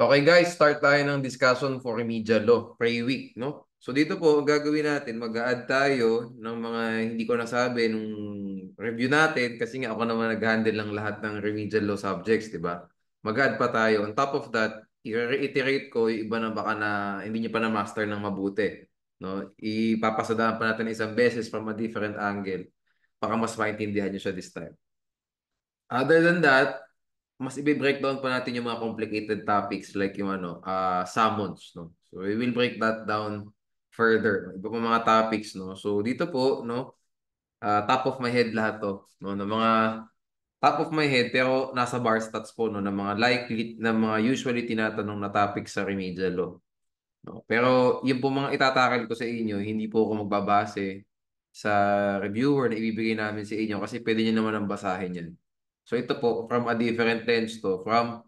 Okay guys, start tayo ng discussion for remedial law, pre-week, no? So dito po, ang gagawin natin, mag-a-add tayo ng mga hindi ko nasabi nung review natin kasi nga ako naman nag-handle ng lahat ng remedial law subjects, di ba? Mag-add pa tayo. On top of that, i-reiterate ko yung iba na baka na hindi niyo pa na-master ng mabuti, no? Ipapasadahan pa natin isang beses from a different angle baka mas maintindihan niyo siya this time. Other than that, mas i-breakdown pa natin yung mga complicated topics like yung summons, no? So we will break that down further. Iba pa mga topics, no? So dito po, no, top of my head lahat to, no, ng mga top of my head pero nasa bar stats po, no, ng mga likely na mga usually tinatanong na topics sa remedial law. No? Pero yung po mga itatakal ko sa inyo, hindi po ako magbabase sa reviewer na ibibigay namin sa inyo kasi pwede nyo naman ang basahin yan. So ito po, from a different lens to, from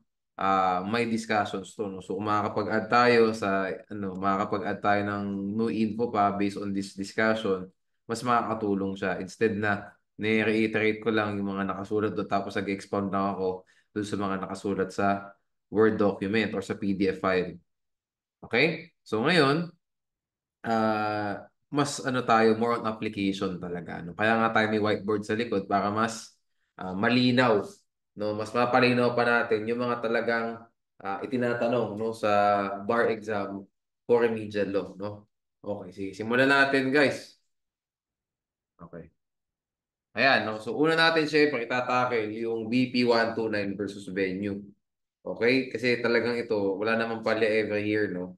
my discussions to. No? So kung makakapag-add tayo makakapag-add tayo ng new info pa based on this discussion, mas makakatulong siya. Instead na ni-reiterate ko lang yung mga nakasulat doon tapos nag-expound lang ako doon sa mga nakasulat sa Word document or sa PDF file. Okay? So ngayon, mas tayo, more on application talaga. No? Kaya nga tayo may whiteboard sa likod para mas malinaw. No? Mas mapalinaw pa natin yung mga talagang itinatanong, no, sa bar exam for remedial law. No? Okay, sige. Simulan natin, guys. Okay. Ayan, no? So una natin syempre itatakil yung BP 129 versus venue. Okay? Kasi talagang ito, wala namang palya every year, no?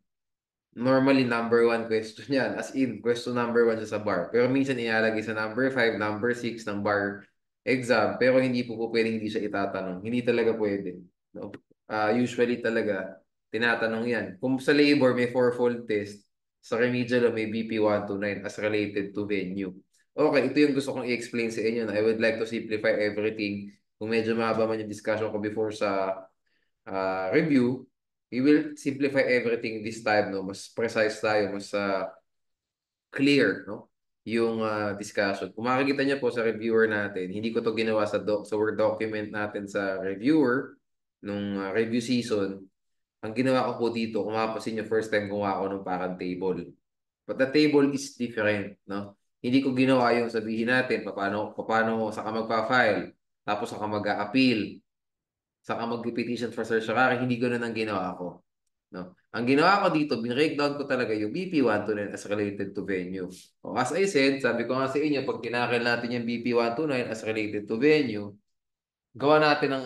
Normally, number one question yan. As in, question number one siya sa bar. Pero minsan ilalagay sa number five, number six ng bar exam. Pero hindi po pwedeng hindi siya itatanong. Hindi talaga pwede. No? Usually talaga, tinatanong yan. Kung sa labor may fourfold test, sa remedial may BP 129 as related to venue. Okay, ito yung gusto kong i-explain sa inyo na I would like to simplify everything. Kung medyo mahaba man yung discussion ko before sa review, we will simplify everything this time, no? Mas precise tayo, mas clear, no? Yung discussion. Kung makikita niyo po sa reviewer natin, hindi ko to ginawa sa Word document natin sa reviewer nung review season. Ang ginawa ko po dito, kung mapapansin niyo, first time gumawa ako ng parang table. But the table is different, no? Hindi ko ginawa yung sabihin natin, paano saka magpa-file, tapos saka mag-a-appeal, saka mag-petition for certiorari, hindi ganoon ang ginawa ko. No? Ang ginawa ko dito, bin-breakdown ko talaga yung BP129 as related to venue. O, as I said, sabi ko nga sa inyo, pag tinakil natin yung BP129 as related to venue, gawa natin ng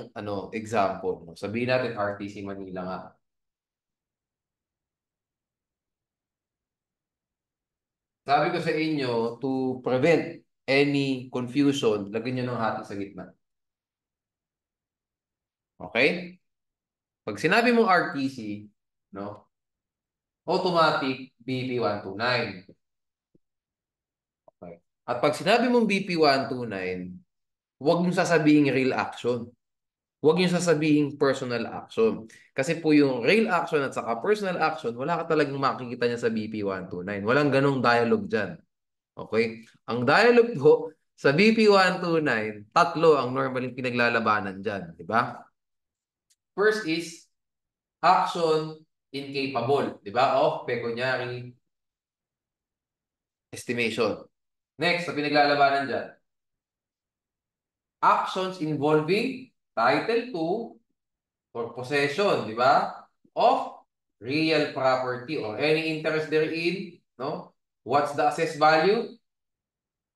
example. No? Sabihin natin RTC Manila nga. Sabi ko sa inyo, to prevent any confusion, lagyan nyo ng hati sa gitna. Okay? Pag sinabi mong RTC, no, automatic BP129. Okay. At pag sinabi mong BP129, huwag nyo sasabihin real action. Huwag nyo sasabihin personal action. Kasi po yung real action at saka personal action, wala ka talagang makikita niya sa BP129. Walang ganong dialogue dyan. Okay? Ang dialogue po sa BP129, tatlo ang normaling pinaglalabanan dyan. Di ba? First is action incapable. Di ba? Of pecuniary estimation. Next, sa pinaglalabanan dyan, actions involving Title 2 for possession, di ba? Of real property or any interest therein, no? What's the assessed value?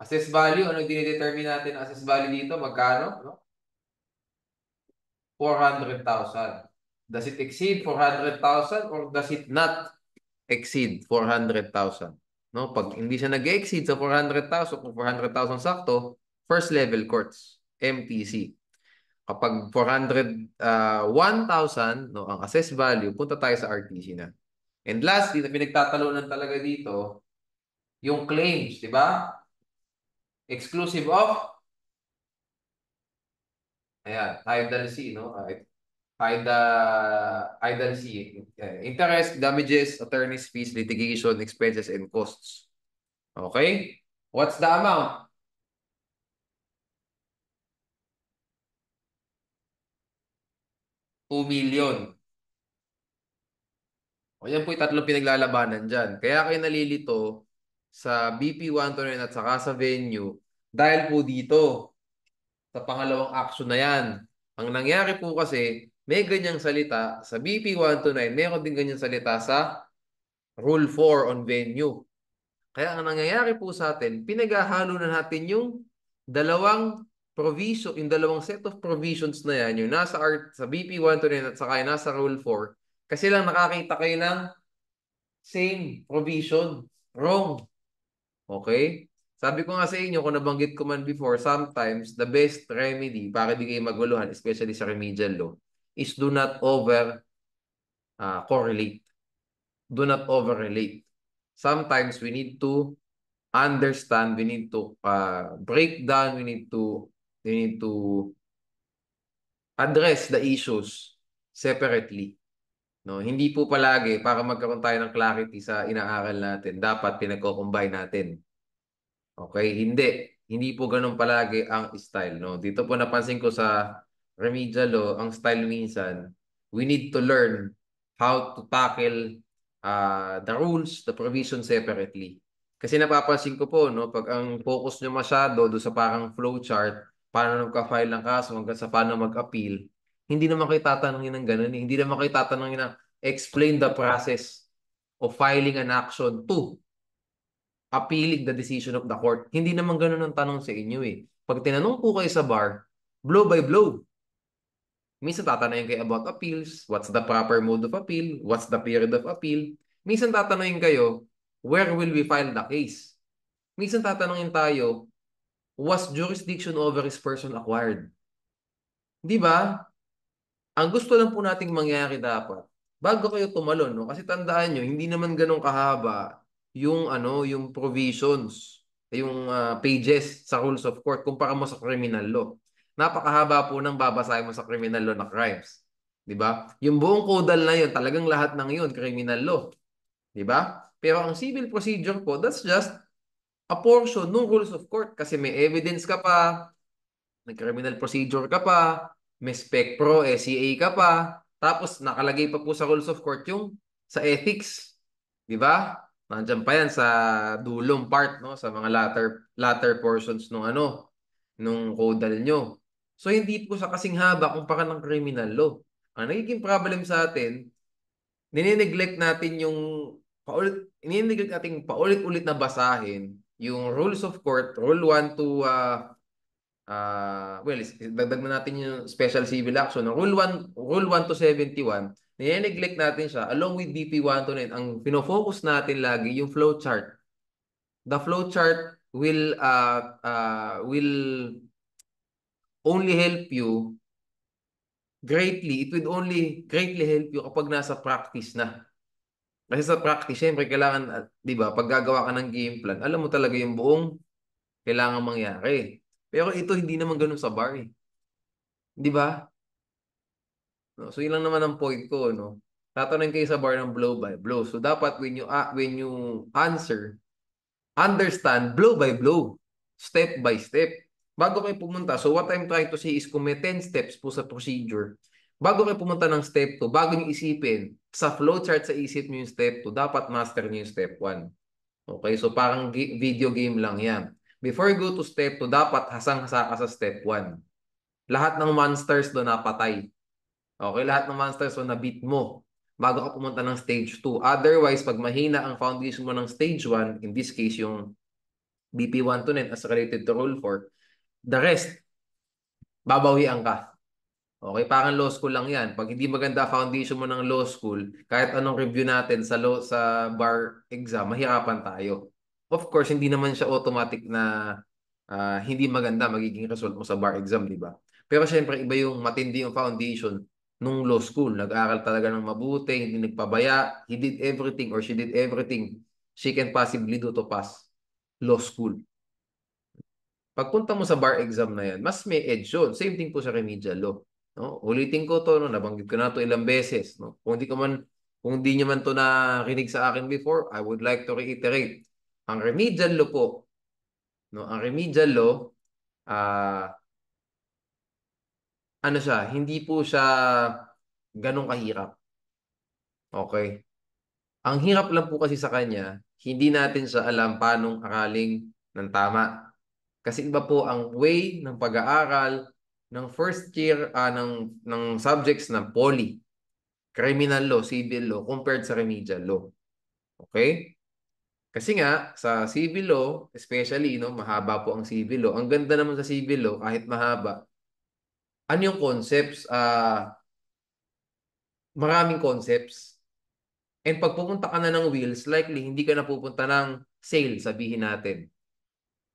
Assessed value, ano dinidetermine natin ang assessed value dito? Magkano? No? 400,000. Does it exceed 400,000 or does it not exceed 400,000? No? Pag hindi siya nag-exceed sa 400,000, kung 400,000 sakto, first level courts, MTC. Kapag 1,000, no, ang assessed value, punta tayo sa RTC na. And lastly, na pinagtatalunan talaga dito, yung claims, di ba? Exclusive of, ayan, Idle C, no? Idle C. Interest, damages, attorney's fees, litigation, expenses, and costs. Okay? What's the amount? 2 million. O yan po yung tatlong pinaglalabanan dyan. Kaya kayo nalilito sa BP 129 at saka sa venue dahil po dito sa pangalawang action na yan. Ang nangyari po kasi, may ganyang salita sa BP 129, meron din ganyang salita sa Rule 4 on venue. Kaya ang nangyayari po sa atin, pinaghahalo na natin yung dalawang provision, yung dalawang set of provisions na yan, yung nasa sa BP 129 at saka yung nasa Rule 4, kasi lang nakakita kayo ng same provision. Wrong. Okay? Sabi ko nga sa inyo, kung nabanggit ko man before, sometimes the best remedy para di kayo maguluhan, especially sa remedial law, is do not over correlate. Do not over-relate. Sometimes we need to understand, we need to break down, we need to address the issues separately. No, hindi po palagi para magkaroon tayo ng clarity sa inaaral natin, dapat pinagko-combine natin. Okay, hindi. Hindi po ganun palagi ang style, no? Dito po napansin ko sa remedial law, ang style minsan, we need to learn how to tackle the rules, the provision separately. Kasi napapansin ko po, no, pag ang focus nyo masyado do sa parang flowchart, paano nagka-file ng kaso hanggang sa paano mag-appeal, hindi naman kayo tatanungin ng ganun. Hindi naman kayo tatanungin ng explain the process of filing an action to appealing the decision of the court. Hindi naman ganun ang tanong sa inyo eh. Pag tinanong po kayo sa bar, blow by blow. Minsan tatanungin kayo about appeals, what's the proper mode of appeal, what's the period of appeal. Minsan tatanungin kayo, where will we file the case? Minsan tatanungin tayo, was jurisdiction over his person acquired? Di ba? Ang gusto lang po nating mangyari dapat, bago kayo tumalon, no? Kasi tandaan nyo, hindi naman ganun kahaba yung yung provisions, yung pages sa rules of court kumpara mo sa criminal law. Napakahaba po ng babasahin mo sa criminal law na crimes. 'Di ba? Yung buong codal na yun, talagang lahat ng yun criminal law, 'di ba? Pero ang civil procedure po, that's just a portion ng rules of court kasi may evidence ka pa, may criminal procedure ka pa, may spec pro, SCA ka pa, tapos nakalagay pa po sa rules of court yung sa ethics. Di ba? Nandiyan pa yan sa dulong part, no? Sa mga latter portions nung nung codal nyo. So, hindi po sa kasing haba kumpara ng criminal law. Ang nagiging problem sa atin, ninineglect natin yung ninineglect natin paulit-ulit na basahin yung rules of court, rule 1 to well, dagdag na natin yung special civil action. No? Rule 1 to 71, nire-neglect natin siya along with BP 129. Ang pinofocus natin lagi yung flow chart. The flow chart will only help you greatly. It will only greatly help you kapag nasa practice na. Kasi sa practice, syempre, kailangan, di ba, pag gagawa ka ng game plan, alam mo talaga yung buong kailangan mangyari. Pero ito, hindi naman ganun sa bar eh. Di ba? No? So, yun lang naman ang point ko, no? Tatanungin kayo sa bar ng blow by blow. So, dapat when you answer, understand blow by blow, step by step. Bago kayo pumunta, so what I'm trying to say is kung may 10 steps po sa procedure, bago kayo pumunta ng step 2, bago nyo isipin, sa flowchart sa isip nyo yung step 2, dapat master nyo yung step 1. Okay, so parang video game lang yan. Before you go to step 2, dapat hasang-hasa ka sa step 1. Lahat ng monsters doon napatay. Okay, lahat ng monsters so na-beat mo bago ka pumunta ng stage 2. Otherwise, pag mahina ang foundation mo ng stage 1, in this case yung BP 129 as related to rule 4, the rest, babawian ka. Okay, parang law school lang yan. Pag hindi maganda foundation mo ng law school, kahit anong review natin sa bar exam, mahirapan tayo. Of course, hindi naman siya automatic na hindi maganda magiging result mo sa bar exam, di ba? Pero syempre, iba yung matindi yung foundation nung law school. Nag-aaral talaga ng mabuti, hindi nagpabaya. He did everything or she did everything she can possibly do to pass law school. Pagpunta mo sa bar exam na yan, mas may edge yun. Same thing po sa remedial law. No? Ulitin ko to, no? Nabanggit ko na to ilang beses. No? Kung di nyo man to narinig sa akin before, I would like to reiterate. Ang remedial law po, no? Ang remedial law, ah ano siya, hindi po siya ganun kahirap. Okay? Ang hirap lang po kasi sa kanya, hindi natin siya alam paanong aralin ng tama. Kasi iba po ang way ng pag-aaral ng first year ng subjects ng poly, criminal law, civil law, compared sa remedial law. Okay? Kasi nga, sa civil law, especially, no, mahaba po ang civil law. Ang ganda naman sa civil law, kahit mahaba, ano yung concepts? Maraming concepts. And pag pupunta ka na ng wheels, likely hindi ka na pupunta ng sale, sabihin natin.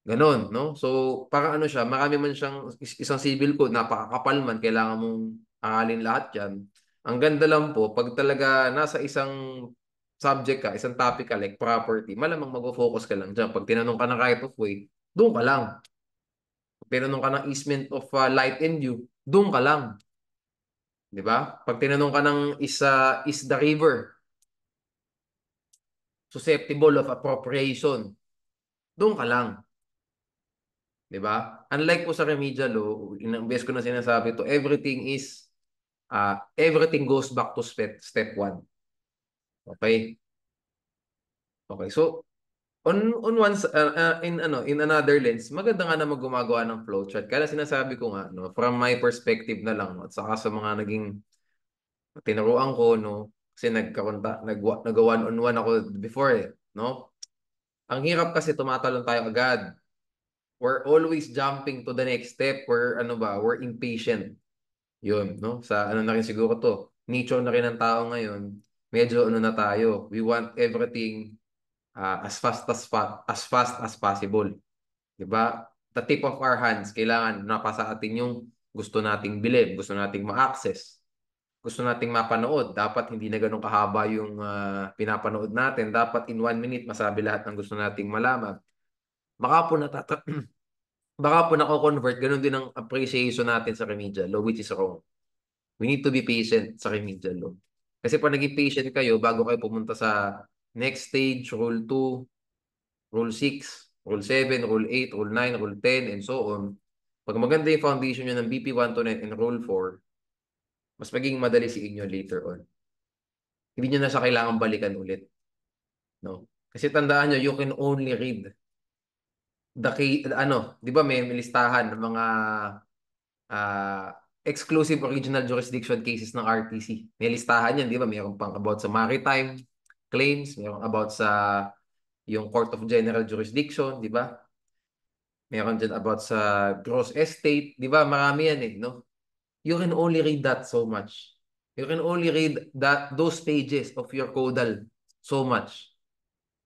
Ganon, no? So, parang ano siya, marami man siyang isang civil code, napakakapal man, kailangan mong aralin lahat yan. Ang ganda lang po, pag talaga nasa isang subject ka, isang topic ka, like property, malamang mag-focus ka lang dyan. Pag tinanong ka ng right of way, doon ka lang. Pag tinanong ka ng easement of light and view, doon ka lang. Di ba? Pag tinanong ka ng is the river susceptible of appropriation, doon ka lang. 'Di ba? Unlike po sa remedial law, ilang beses ko na sinasabi to, everything goes back to step one. Okay? Okay. So on in another lens, maganda nga na gumagawa ng flowchart. Kaya sinasabi ko nga no, from my perspective na lang no, at saka sa mga naging tinuruan ko no, kasi nag one on one ako before no. Ang hirap kasi tumatalon tayo agad. We're always jumping to the next step. We're impatient. Yun, no? Sa ano na rin siguro to, nature na rin ng tao ngayon, medyo ano na tayo, we want everything as fast as possible. 'Di ba? The tip of our hands, kailangan napasa atin yung gusto nating bilhin, gusto nating ma-access, gusto nating mapanood. Dapat hindi na ganun kahaba yung pinapanood natin. Dapat in 1 minute masabi lahat ng gusto nating malaman. Baka po baka po nako-convert, ganun din ang appreciation natin sa remedial law, which is wrong. We need to be patient sa remedial law. Kasi pag naging patient kayo, bago kayo pumunta sa next stage, Rule 2, Rule 6, Rule 7, Rule 8, Rule 9, Rule 10, and so on, pag maganda yung foundation nyo ng BP 129 and Rule 4, mas magiging madali si inyo later on. Hindi nyo na siya kailangan balikan ulit. No? Kasi tandaan nyo, you can only read di ba may listahan ng mga exclusive original jurisdiction cases ng RTC. May listahan yan, di ba? Mayroon pang about sa maritime claims, mayroon about sa yung Court of General Jurisdiction, di ba? Mayroon dyan about sa gross estate, di ba? Marami yan no? You can only read that so much. You can only read those pages of your caudal so much.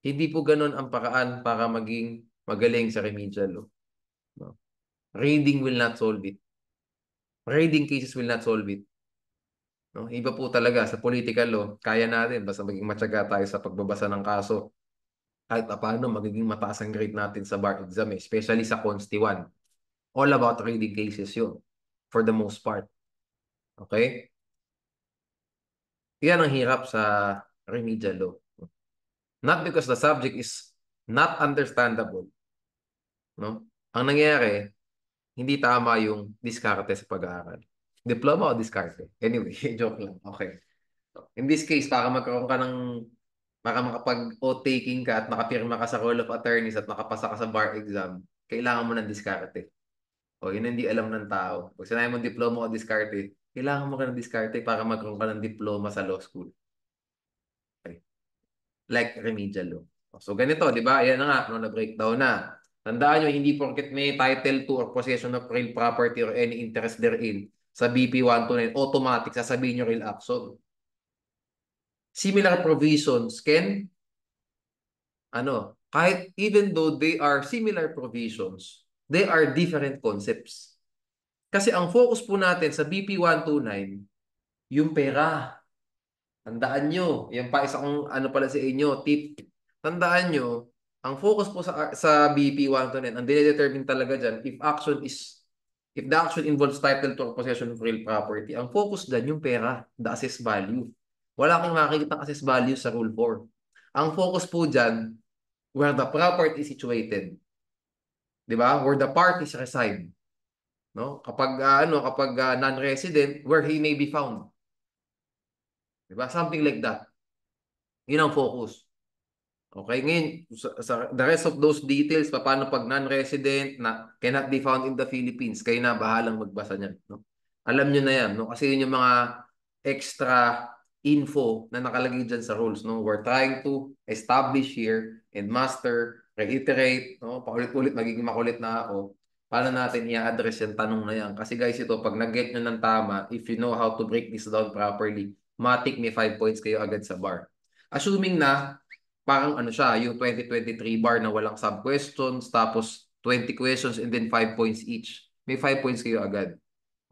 Hindi po ganun ang paraan para maging magaling sa remedial law. No? Reading will not solve it. Reading cases will not solve it. No? Iba po talaga sa political law, kaya natin basta maging matyaga tayo sa pagbabasa ng kaso. Kahit paano magiging mataas ang grade natin sa bar exam, especially sa Consti 1. All about reading cases yun, for the most part. Okay? Yan ang hirap sa remedial law. Not because the subject is not understandable. No? Ang nangyayari, hindi tama yung diskarte sa pag-aaral. Diploma o diskarte? Anyway, joke lang. Okay. In this case, para makapag-oath-taking ka at makapirma ka sa Roll of Attorneys at makapasa ka sa bar exam, kailangan mo ng diskarte. O, yun hindi alam ng tao. Pag sinabi mo diploma o diskarte, kailangan mo ka ng diskarte para magkaroon ka ng diploma sa law school. Okay. Like remedial law. So, ganito, di ba? Ayan na nga, na-breakdown na. Tandaan nyo, hindi porket may Title 2 or possession of real property or any interest therein sa BP 129, automatic, sasabihin nyo real action. Similar provisions can kahit even though they are similar provisions, they are different concepts. Kasi ang focus po natin sa BP 129, yung pera. Tandaan nyo, yan pa isa kong pala sa inyo, tip. Tandaan nyo, ang focus po sa BP 129, ang dinedetermine talaga dyan, if the action involves title to or possession of real property, ang focus dyan yung pera, the assessed value. Wala kang makikita ng assessed value sa Rule 4. Ang focus po dyan, where the property is situated. 'Di ba? Where the parties reside. No? Kapag non-resident, where he may be found. 'Di ba? Something like that. Yun ang focus. Okay, ngayon, the rest of those details, paano pag non-resident na cannot be found in the Philippines, kayo na bahalang magbasa niyan, no? Alam niyo na yan, no? Kasi yun yung mga extra info na nakalagay dyan sa rules, no? We're trying to establish here and master, reiterate, no? Paulit-ulit, magiging makulit na ako. Paano natin i-address yung tanong na yan? Kasi guys, ito, pag nag-get nyo ng tama, if you know how to break this down properly, matik may 5 points kayo agad sa bar. Assuming na parang ano siya, yung 2023 bar na walang sub-questions, tapos 20 questions and then 5 points each. May 5 points kayo agad.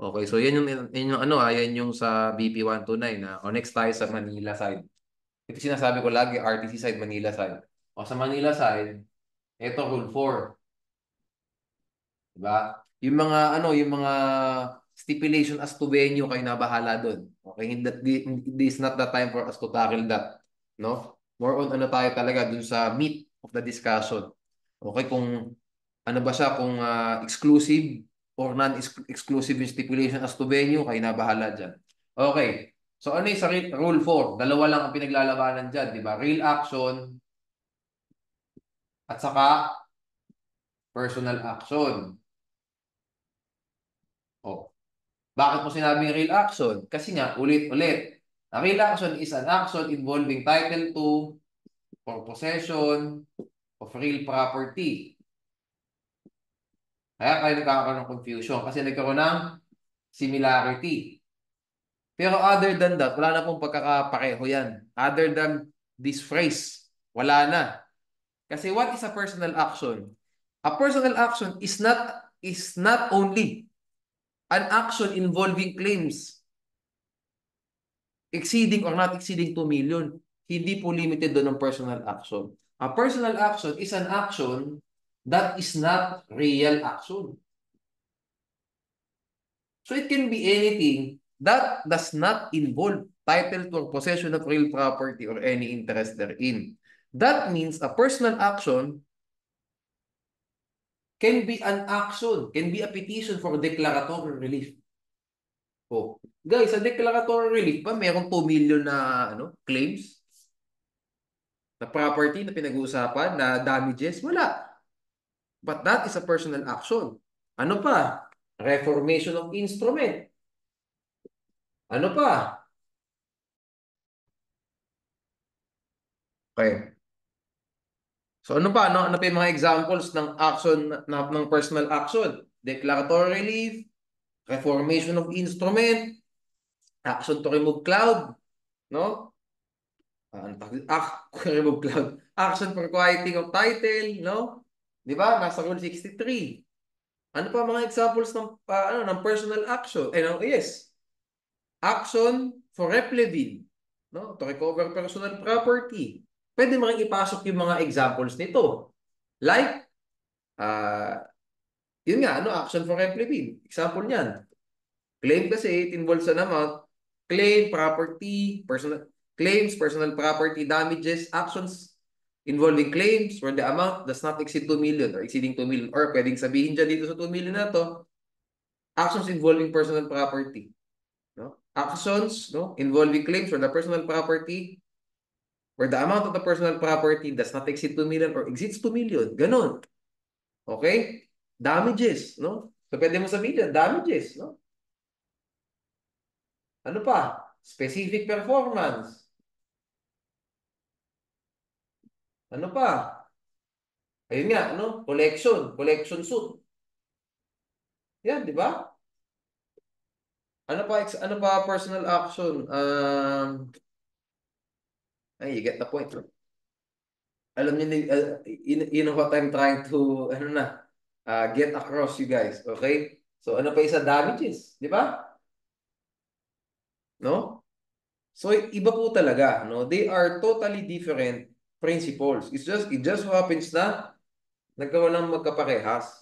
Okay, so yan yung ano yan yung sa BP 129 na. O next tayo sa Manila side. Ito sinasabi ko lagi, RTC side, Manila side. O sa Manila side, ito rule 4. Diba? Yung mga yung mga stipulation as to venue kayo na bahala doon. Okay, this is not the time for us to tackle that, no? More on ano tayo talaga dun sa meat of the discussion. Okay, kung ano ba siya, kung exclusive or non-exclusive yung stipulation as to venue, kayo na bahala dyan. Okay. So ano yung sa rule 4? Dalawa lang ang pinaglalabanan dyan, di ba? Real action at saka personal action. Oh. Bakit mo sinabing real action? Kasi nga, ulit-ulit. A real action is an action involving title to or possession of real property. Kaya kayo nagkakaroon ng confusion kasi nagkaroon ng similarity. Pero other than that, wala na pong pagkakapareho yan. Other than this phrase, wala na. Kasi what is a personal action? A personal action is not only an action involving claims exceeding or not exceeding 2 million. Hindi po limited doon ng personal action. A personal action is an action that is not real action. So it can be anything that does not involve title to or possession of real property or any interest therein. That means a personal action can be an action, can be a petition for declaratory relief. Oh, guys, sa declaratory relief ba mayroong 2 million na claims na property na pinag-uusapan na damages? Wala. But that is a personal action. Ano pa? Reformation of instrument. Ano pa? Okay. So ano pa? Ano pa yung mga examples ng action ng personal action? Declaratory relief, reformation of instrument, action to remove cloud, no? Remove cloud. Action for quieting of title, no? 'Di ba? Nasa Rule 63. Ano pa mga examples ng personal action? Yes. Action for replevin, no? To recover personal property. Pwede mo ring ipasok yung mga examples nito. Like yun nga, action for replevin. Example niyan. Claim kasi it involves an amount. Claim, property, claims, personal property, damages, actions involving claims where the amount does not exceed 2 million or exceeding 2 million. Or pwedeng sabihin dyan dito sa 2 million na to, actions involving personal property. No? Actions involving claims for the personal property where the amount of the personal property does not exceed 2 million or exceeds 2 million. Ganon. Okay? Damages. No? So pwede mo sabihin dyan, damages. No? Ano pa? Specific performance. Ano pa? Ayun nga, collection suit. Yan, di ba? Ano pa personal action? You get the point. Alam niyo, you know what I'm trying to, get across you guys. Okay? So, ano pa isa? Damages. Di ba? No? So, iba po talaga. No? They are totally different principles. It just happens na nagkaroon ng magkaparehas.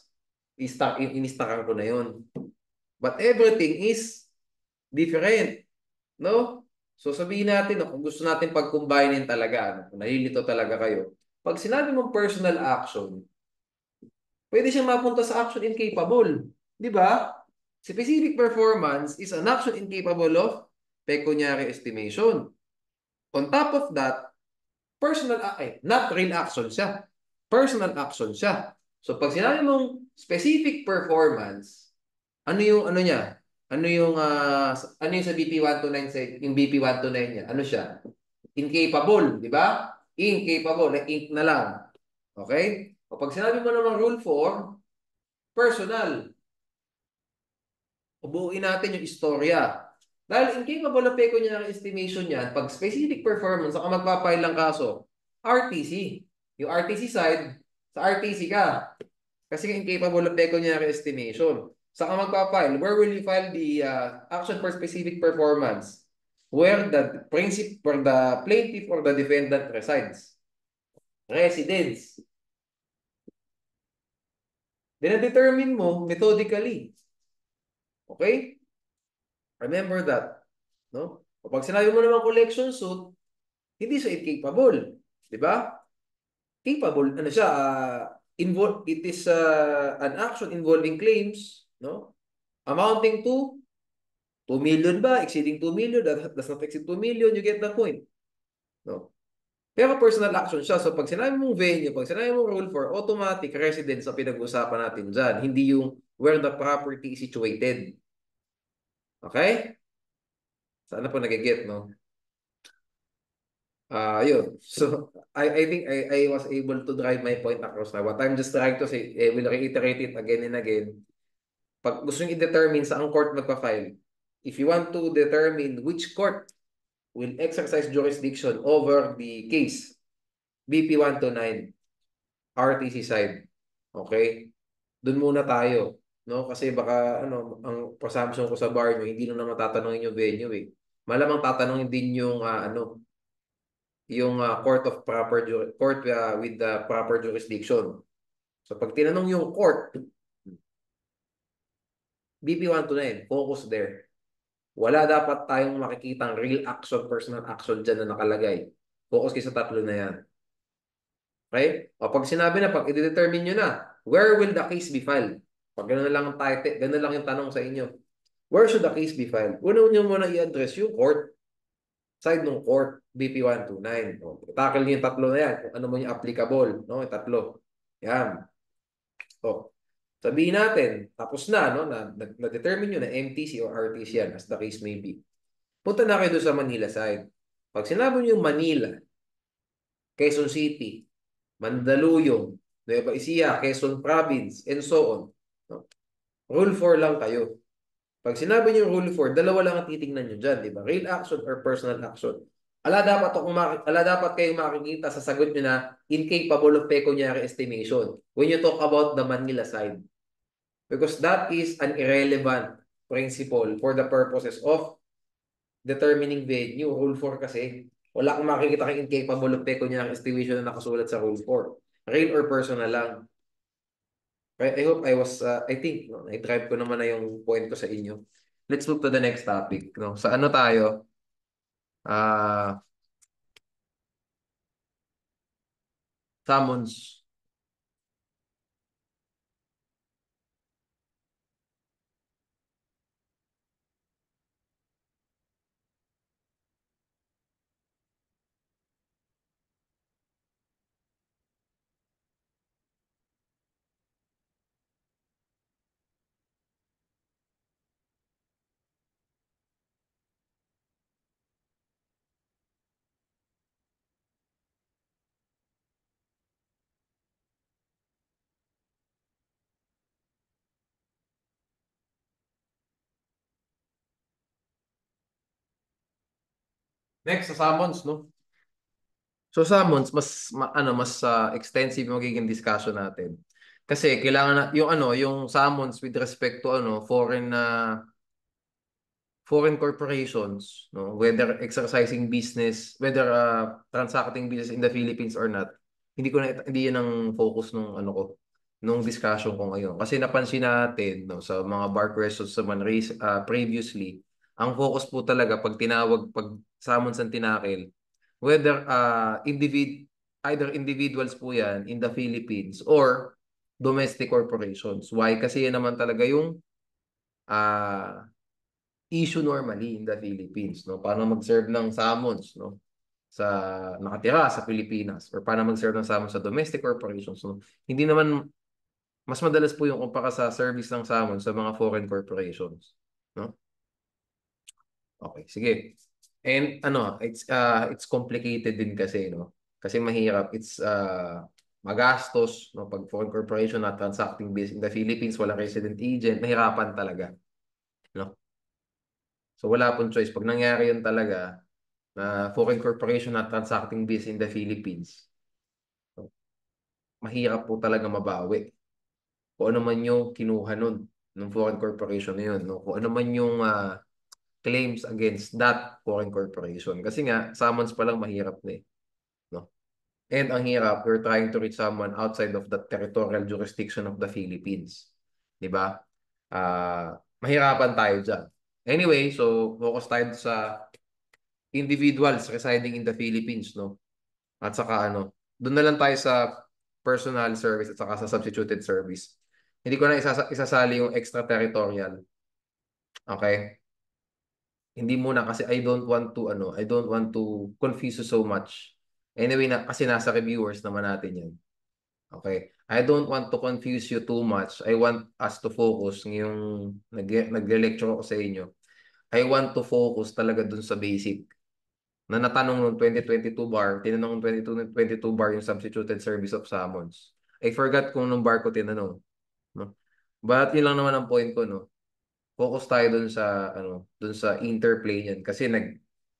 Inistakan ko na yun. But everything is different. No? So sabihin natin, kung gusto natin pag-combinein talaga, kung nalilito talaga kayo, pag sinabi mong personal action, pwede siyang mapunta sa action incapable. Di ba? Specific performance is an action incapable of pecuniary estimation. On top of that, not real action siya. Personal action siya. So pag sinabi mong specific performance, ano yung ano niya? Ano yung sa BP129 sa yung BP129 niya? Ano siya? Incapable, di ba? Incapable, na ink na lang. Okay? O pag sinabi mo naman rule 4, personal. Ubuuin natin yung istorya. Dahil incapable na pecuniary estimation yan, pag specific performance, saka magpapile ng kaso, RTC. Yung RTC side, sa RTC ka. Kasi incapable of pecuniary estimation. Saka magpa-file, where will you file the action for specific performance? Where the plaintiff or the defendant resides. Residence. Dina-determine mo methodically. Okay? Remember that. No? Kapag sinabi mo naman collection suit, hindi siya incapable. Di ba? Capable, ano siya, it is an action involving claims, no? Amounting to 2 million ba? Exceeding 2 million? That does not exceed 2 million. You get the point. No? Pero personal action siya. So pag sinabi mong venue, pag sinabi mong rule for automatic residence sa pinag-usapan natin dyan, hindi yung where the property is situated. Okay? Sana po nag-get, no? Yun. So, I think I was able to drive my point across na. What I'm just trying to say, will reiterate it again and again. Pag gusto nyo i-determine saan court magpa-file, if you want to determine which court will exercise jurisdiction over the case, BP129, RTC side. Okay? Doon muna tayo. No? Kasi baka, ang presumption ko sa bar nyo, hindi nyo na matatanungin yung venue eh. Malamang tatanungin din yung, yung court with the proper jurisdiction. So pag tinanong yung court, BP129, focus there. Wala dapat tayong makikitang real action, personal action dyan na nakalagay. Focus kayo sa tatlo na yan. Okay? O pag sinabi na, pag i-determine nyo na, where will the case be filed? Pag gano'n lang ang title, gano'n lang yung tanong sa inyo. Where should the case be filed? Una nyo muna i-address yung court. Side ng court, BP129. O, tackle nyo yung tatlo na yan. Kung ano mo yung applicable. No? Yung tatlo. Yan. O, sabihin natin, tapos na, no? Na-determine nyo na MTC or RTC yan, as the case may be. Punta na kayo doon sa Manila side. Pag sinabi nyo yung Manila, Quezon City, Mandaluyong, Nueva Ecija, Quezon Province, and so on. No? Rule 4 lang kayo. Pag sinabi niyo Rule 4, dalawa lang ang titingnan nyo dyan, di ba? Real action or personal action. Ala dapat kayong makikita sa sagot nyo na incapable of pecuniary estimation when you talk about the Manila side. Because that is an irrelevant principle for the purposes of determining venue. Rule 4 kasi. Wala kang makikita kang incapable of pecuniary estimation na nakasulat sa Rule 4. Real or personal lang. I hope I think, no, I-drive ko naman na yung point ko sa inyo. Let's move to the next topic. No? Sa ano tayo? Summons. Next, sa summons, no? So summons, mas extensive yung magiging discussion natin. Kasi kailangan na, yung summons with respect to foreign corporations, no, whether exercising business, whether transacting business in the Philippines or not, hindi yan ang focus nung discussion ko ngayon. Kasi napansin natin, no, sa mga bar questions naman previously, ang focus po talaga pag summons ang tinakil, whether either individuals po yan in the Philippines or domestic corporations. Why? Kasi yan naman talaga yung issue normally in the Philippines, no? Paano mag-serve ng summons, no? sa nakatira sa Pilipinas or paano mag-serve ng summons sa domestic corporations. No? Hindi naman, mas madalas po yung kumpara sa service ng summons sa mga foreign corporations. No? Okay, sige. And ano, it's complicated din kasi, no? Kasi mahirap. It's magastos, no? Pag foreign corporation na transacting based in the Philippines, walang resident agent, mahirapan talaga, no? So wala pong choice. Pag nangyari yun talaga, na foreign corporation na transacting based in the Philippines, no? Mahirap po talaga mabawi. Kung ano man yung kinuha nun, ng foreign corporation na yun, no? Kung ano man yung claims against that foreign corporation. Kasi nga, summons pa lang mahirap na eh. No? And ang hirap, we're trying to reach someone outside of the territorial jurisdiction of the Philippines. Di ba? Mahirapan tayo dyan. Anyway, so focus tayo sa individuals residing in the Philippines, no? At saka ano, doon na lang tayo sa personal service at saka sa substituted service. Hindi ko na isasali yung extraterritorial. Okay? Hindi muna kasi I don't want to confuse you so much. Anyway, kasi nasa reviewers naman natin yan. Okay? I don't want to confuse you too much. I want us to focus ngayong nagle-lecture ako sa inyo. I want to focus talaga dun sa basic. Na natanong nung 2022 bar, tinanong nung 2022 bar yung substituted service of summons. I forgot kung nung bar ko tinanong. No? But yun lang naman ang point ko, no? Focus tayo dun sa dun sa interplay niyan kasi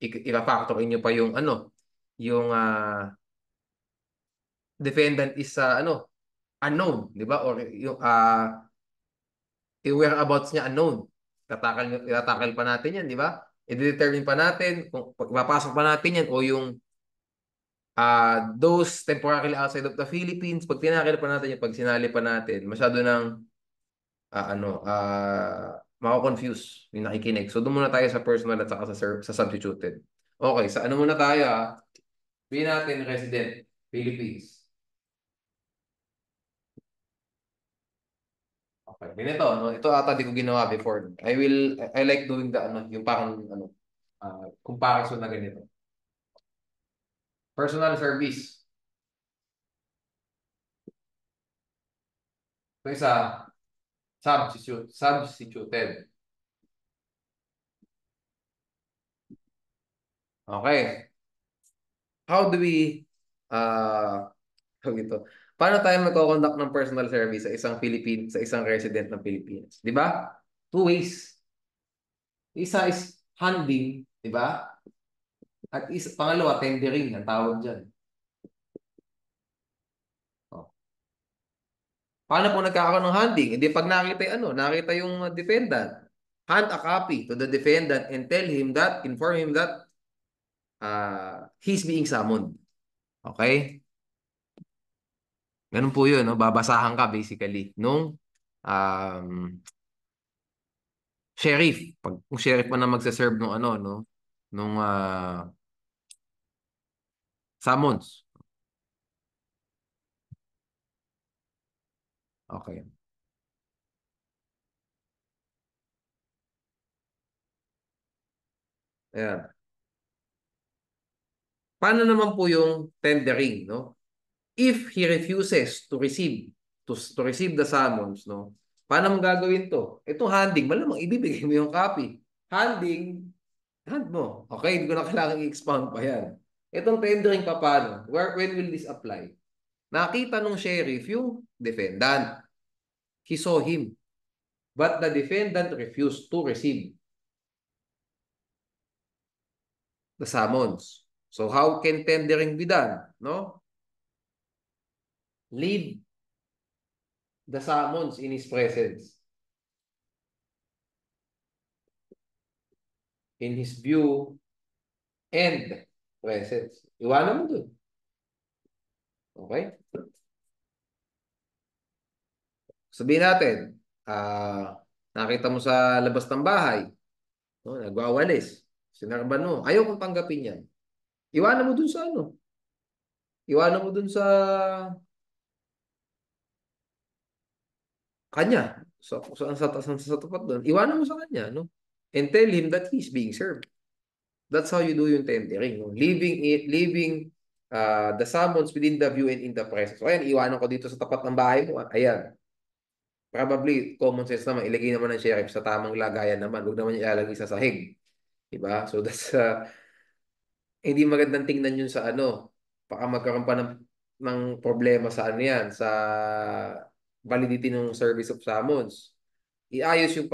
ika-factor inyo pa yung yung defendant is unknown, di ba? Or yung yung whereabouts niya unknown. Tatakal pa natin yan, di ba? I-determine pa natin kung papasok pa natin yan o yung those temporarily outside of the Philippines, pag tinakil pa natin yung pag sinali pa natin, masyado ng mako-confuse yung nakikinig. So, doon muna tayo sa personal at saka sa substituted. Okay, sa ano muna tayo Sabihin natin resident, Philippines. Okay, ganito, no? Ito ata di ko ginawa before. I like doing yung parang comparison na ganito. Personal service. Ito isa, substituted. Okay. How do we tawag ito? Paano tayo magko-conduct ng personal service sa isang resident ng Pilipinas? 'Di ba? Two ways. Isa is handing, 'di ba? At pangalawa, tendering ang tawag diyan. Oh. Paano po nagkakaroon ng handing? Hindi pag nakita yung defendant, hand a copy to the defendant and inform him that he's being summoned. Okay? Ganun po yun, no? Babasahan ka basically nung um, sheriff. Kung sheriff man na magsaserve nung no? Nung summons. Okay. Ayan. Paano naman po yung tendering, no? If he refuses to receive the summons, no? Paano mo gagawin to? Itong handing, malamang ibibigay mo yung copy. Handing, hand mo. Okay, hindi ko na kailangan i-expound pa yan. Itong tendering pa paano? When will this apply? Nakita nung sheriff yung defendant. He saw him. But the defendant refused to receive the summons. So how can tendering be done? No? Leave the summons in his presence. In his view and presence. Iwanan mo dun. Okay? Sabihin natin, nakita mo sa labas ng bahay, no, nagwawalis, sinarban mo, ayaw kong tanggapin yan. Iwanan mo dun sa Iwanan mo dun sa kanya. Sa tapat doon. Iwanan mo sa kanya, no? And tell him that he's being served. That's how you do yung tendering. No? Leaving the summons within the view and in the presence. So, ayan, iwanan ko dito sa tapat ng bahay mo. Ayan. Probably, common sense naman, ilagay naman ng sheriff sa tamang lagayan naman. Huwag naman ilalagay sa sahig. Diba? So, hindi magandang tingnan yun sa ano. Baka magkaroon pa ng problema sa ano yan, sa validity ng service of summons. Iayos yung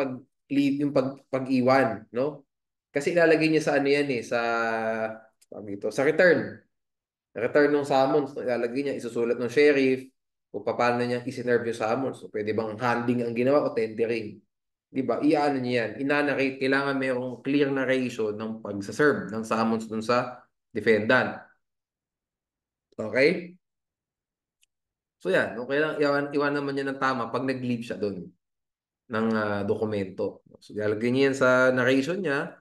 pag-iwan, no? Kasi ilalagay niya sa ano yan eh, sa return. Return ng summons, no? Ilalagay niya, isusulat ng sheriff, kung paano niya isinerve yung summons. So, pwede bang handing ang ginawa o tendering? Di ba? Iyaano niya yan. Inanarrate, kailangan mayroong clear narration ng pagsaserve ng summons dun sa defendant. Okay? So yan, okay lang, iwan naman niya ng tama pag nag-leave siya doon ng dokumento. So ilalagay niya yan sa narration niya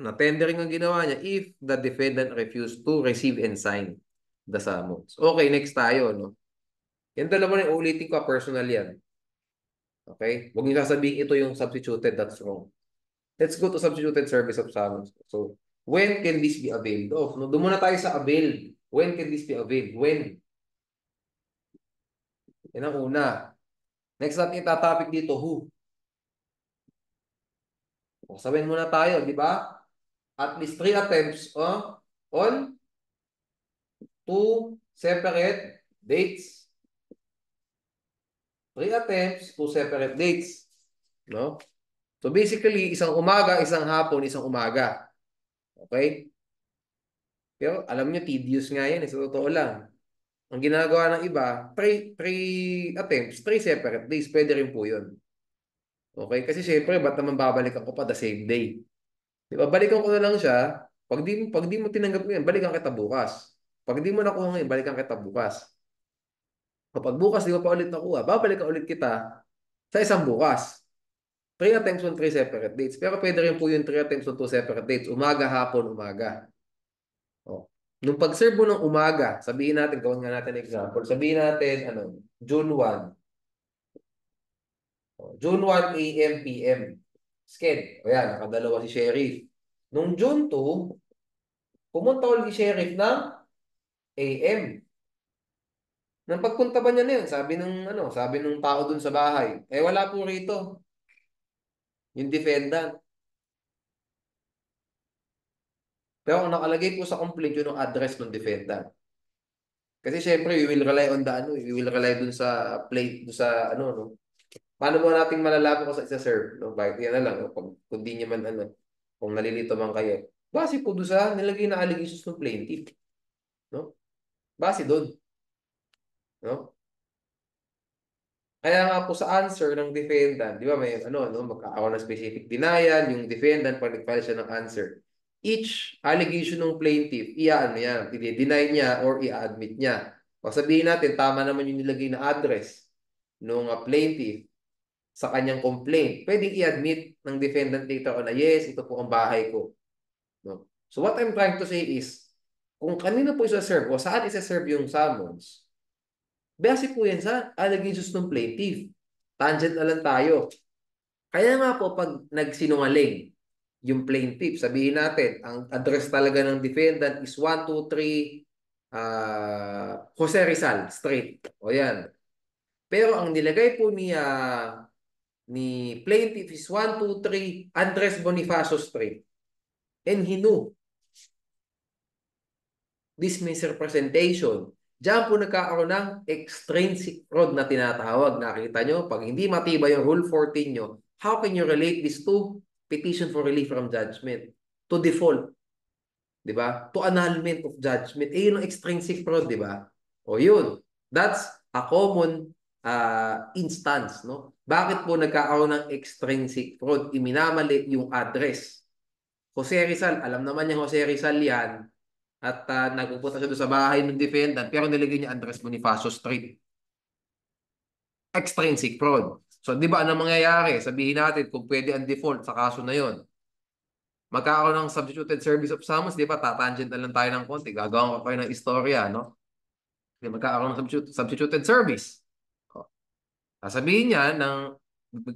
na tendering ang ginawa niya if the defendant refused to receive and sign the summons. Okay, next tayo, no? Yan dalawa na ulitin ko, personal yan. Okay? Huwag niyo sasabihin ito yung substituted, that's wrong. Let's go to substituted service of summons. So, when can this be availed of? No, doon muna tayo sa availed. When can this be availed? When? Yan ang una. Next natin itatopic dito, who? Sabihin muna tayo, di ba? At least 3 attempts on 2 separate dates. 3 attempts, 2 separate dates. No? So basically, isang umaga, isang hapon, isang umaga. Okay? Pero alam nyo, tedious nga yan. Sa totoo lang. Ang ginagawa ng iba, 3 attempts, 3 separate days. Pwede rin po yun. Okay? Kasi syempre, ba't naman babalikan ko pa the same day? Di ba? Balikan ko na lang siya. Pag di mo tinanggap ngayon, balikan kita bukas. Pag di mo nakuha ngayon, balikan kita bukas. Kapag bukas di mo pa ulit nakuha, babalikan ulit kita sa isang bukas. 3 attempts on 3 separate dates. Pero pwede rin po yung 3 attempts on 2 separate dates. Umaga, hapon, umaga. Oh. Nung pag-serve mo ng umaga, sabihin natin, gawin nga natin example. Sabihin natin, June 1. June 1 a.m. p.m. Sked. O yan, nakadalawa si Sheriff. Nung June 2, pumunta ulit si Sheriff ng AM. Nang pagpunta ba niya na yun, sabi ng tao dun sa bahay, wala po rito. Yung defendant. Pero ang nakalagay po sa complaint yun ang address ng defendant. Kasi syempre, we will rely dun sa plate, dun sa no? Paano mo nating malalaman kung sa isa-serve? No? Bakit yan na lang, no? Kung di niya man, kung nalilito man kayo. Base po doon sa nilagay na allegations ng plaintiff. No? Base doon. No? Kaya nga po sa answer ng defendant, di ba may magkakaroon ng specific denial, yung defendant pag nag-file siya ng answer. Each allegation ng plaintiff, i-deny niya or i-admit niya. O sabihin natin, tama naman yung nilagay na address ng plaintiff sa kanyang complaint. Pwedeng i-admit ng defendant later on na yes, ito po ang bahay ko. No? So what I'm trying to say is, kung kanino po isa-serve o saan isa-serve yung summons, base po yan sa allegations ng plaintiff. Tangent na lang tayo. Kaya nga po, pag nagsinungaling yung plaintiff, sabihin natin, ang address talaga ng defendant is 123 Jose Rizal Street. O yan. Pero ang nilagay po ni plaintiff is 123 Andres Bonifacio Street. And he knew this misrepresentation. Diyan po nagkakaroon ng extrinsic fraud na tinatawag. Nakita nyo, pag hindi matibay yung Rule 14 nyo, how can you relate this to petition for relief from judgment? To default. Diba? To annulment of judgment. Yun ang extrinsic fraud, diba? O yun. That's a common instance. No? Bakit po nagkakaroon ng extrinsic fraud? Iminamali yung address. Jose Rizal, alam naman niya Jose Rizal yan. At nagpupunta siya doon sa bahay ng defendant pero nilagay niya Andres Bonifacio Street. Extrinsic fraud. So, di ba, ano mangyayari? Sabihin natin kung pwede ang default sa kaso na yon. Magkakaroon ng substituted service of summons, di ba? Tatangent na lang tayo ng konti. Gagawin ko kayo ng istorya, no? Di, magkakaroon ng substituted service. Sasabihin niya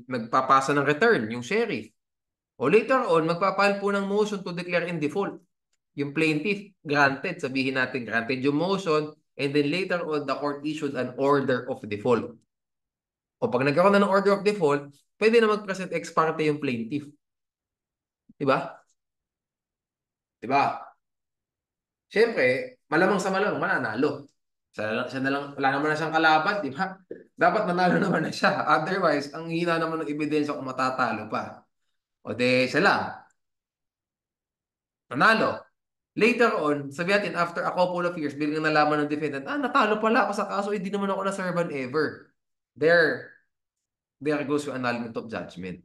nagpapasa ng return, yung sheriff. O later on, magpapile po ng motion to declare in default. Yung plaintiff, granted, sabihin natin granted yung motion, and then later on, the court issued an order of default. O pag nagkaroon na ng order of default, pwede na mag-present ex parte yung plaintiff. Diba? Diba? Siyempre, malamang sa malamang, mananalo. Siya na lang, wala naman na siyang kalaban, di ba? Dapat manalo naman na siya. Otherwise, ang hina naman ng ebidensya kung matatalo pa. O de, siya lang. Nanalo. Later on, sabi natin, after a couple of years, biglang nalaman ng defendant, natalo pala ako sa kaso, hindi naman ako na-servan ever. There goes yung annulment of judgment.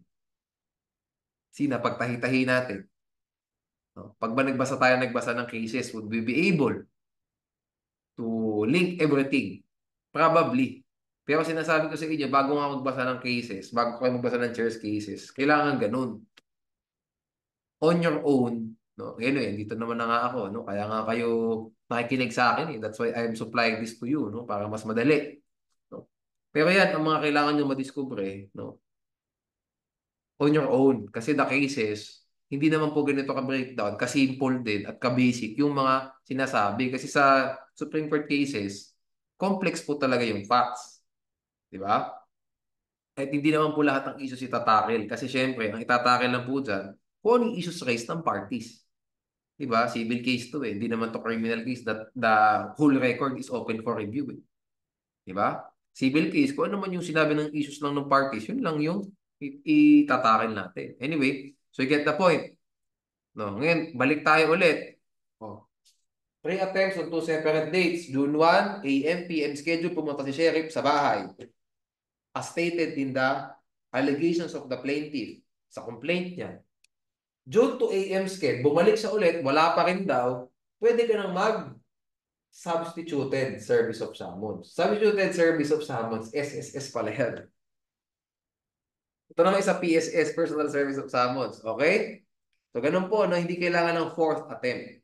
Napagtahi-tahi natin. No? Pag ba nagbasa ng cases, would we be able to link everything? Probably. Pero sinasabi ko sa inyo, bago nga magbasa ng cases, bago kayo magbasa ng chair's cases, kailangan ganun. On your own, no? Anyway, dito naman na nga ako, no? Kaya nga kayo nakikinig sa akin, eh. That's why I'm supplying this to you, no? Para mas madali, no? Pero yan, ang mga kailangan nyo madiskubre, no? On your own. Kasi the cases, hindi naman po ganito ka-breakdown, ka-simple din at ka-basic yung mga sinasabi. Kasi sa Supreme Court cases, complex po talaga yung facts. Di ba? At hindi naman po lahat ng issues itatakil. Kasi syempre, ang itatakil lang po dyan, kung anong issues raised ng parties. Di ba? Civil case to eh. Hindi naman to criminal case that the whole record is open for review eh. Di ba? Civil case, kung ano man yung sinabi ng issues lang ng parties, yun lang yung itatakil natin. Anyway, so you get the point. No, ngayon, balik tayo ulit. Oh. 3 attempts on 2 separate dates. June 1, AM, PM schedule, pumunta si sheriff sa bahay. As stated in the allegations of the plaintiff sa complaint niya. June 2 AM schedule, bumalik siya ulit, wala pa rin daw, pwede ka nang substituted service of summons. Substituted service of summons, SSS pala yan. Ito naman isa PSS, personal service of summons. Okay? So, ganun po, no? Hindi kailangan ng 4th attempt.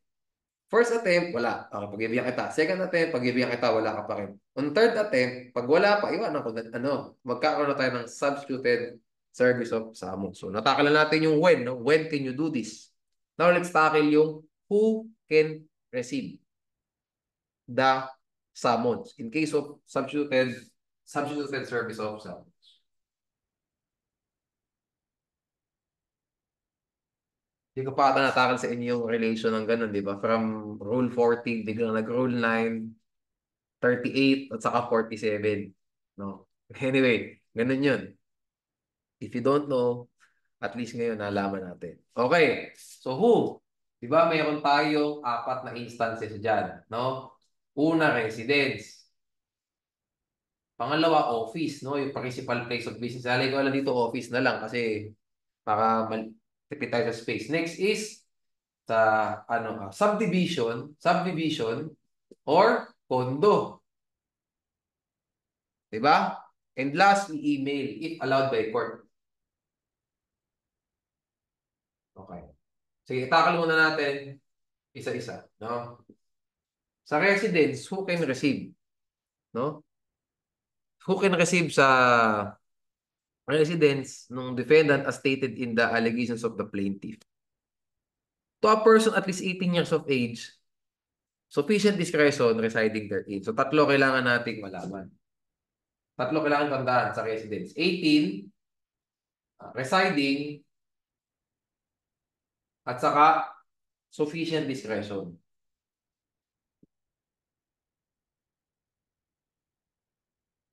First attempt, wala. Okay, pag-ibigyan kita. Second attempt, pag-ibigyan kita, wala ka pa rin. On third attempt, pag wala pa, iwanan ko na, magkakaroon na tayo ng substituted service of summons. So, natakala natin yung when, no? When can you do this? Now, let's tackle yung who can receive the summons in case of substituted service of summons. Hindi ko pa ata natakal sa inyo yung relation ng ganun, di ba? From Rule 40, biglang nag-Rule 9, 38, at saka 47. No? Anyway, ganun yun. If you don't know, at least ngayon nalaman natin. Okay, so who? Di ba mayroon tayong 4 na instances dyan, no? Una, residence. Pangalawa, office, no? Yung principal place of business. Alay ko lang dito, office na lang kasi para tipid tayo sa space. Next is sa subdivision or condo. 'Di ba? And lastly, email if allowed by court. Okay. Sige, itakal muna natin isa-isa, no? Sa residence, who can receive, no? Who can receive sa residence ng defendant as stated in the allegations of the plaintiff? To a person at least 18 years of age, sufficient discretion residing therein. So, 3 kailangan nating malaman. 3 kailangan tandaan sa residence. 18, residing, at saka sufficient discretion.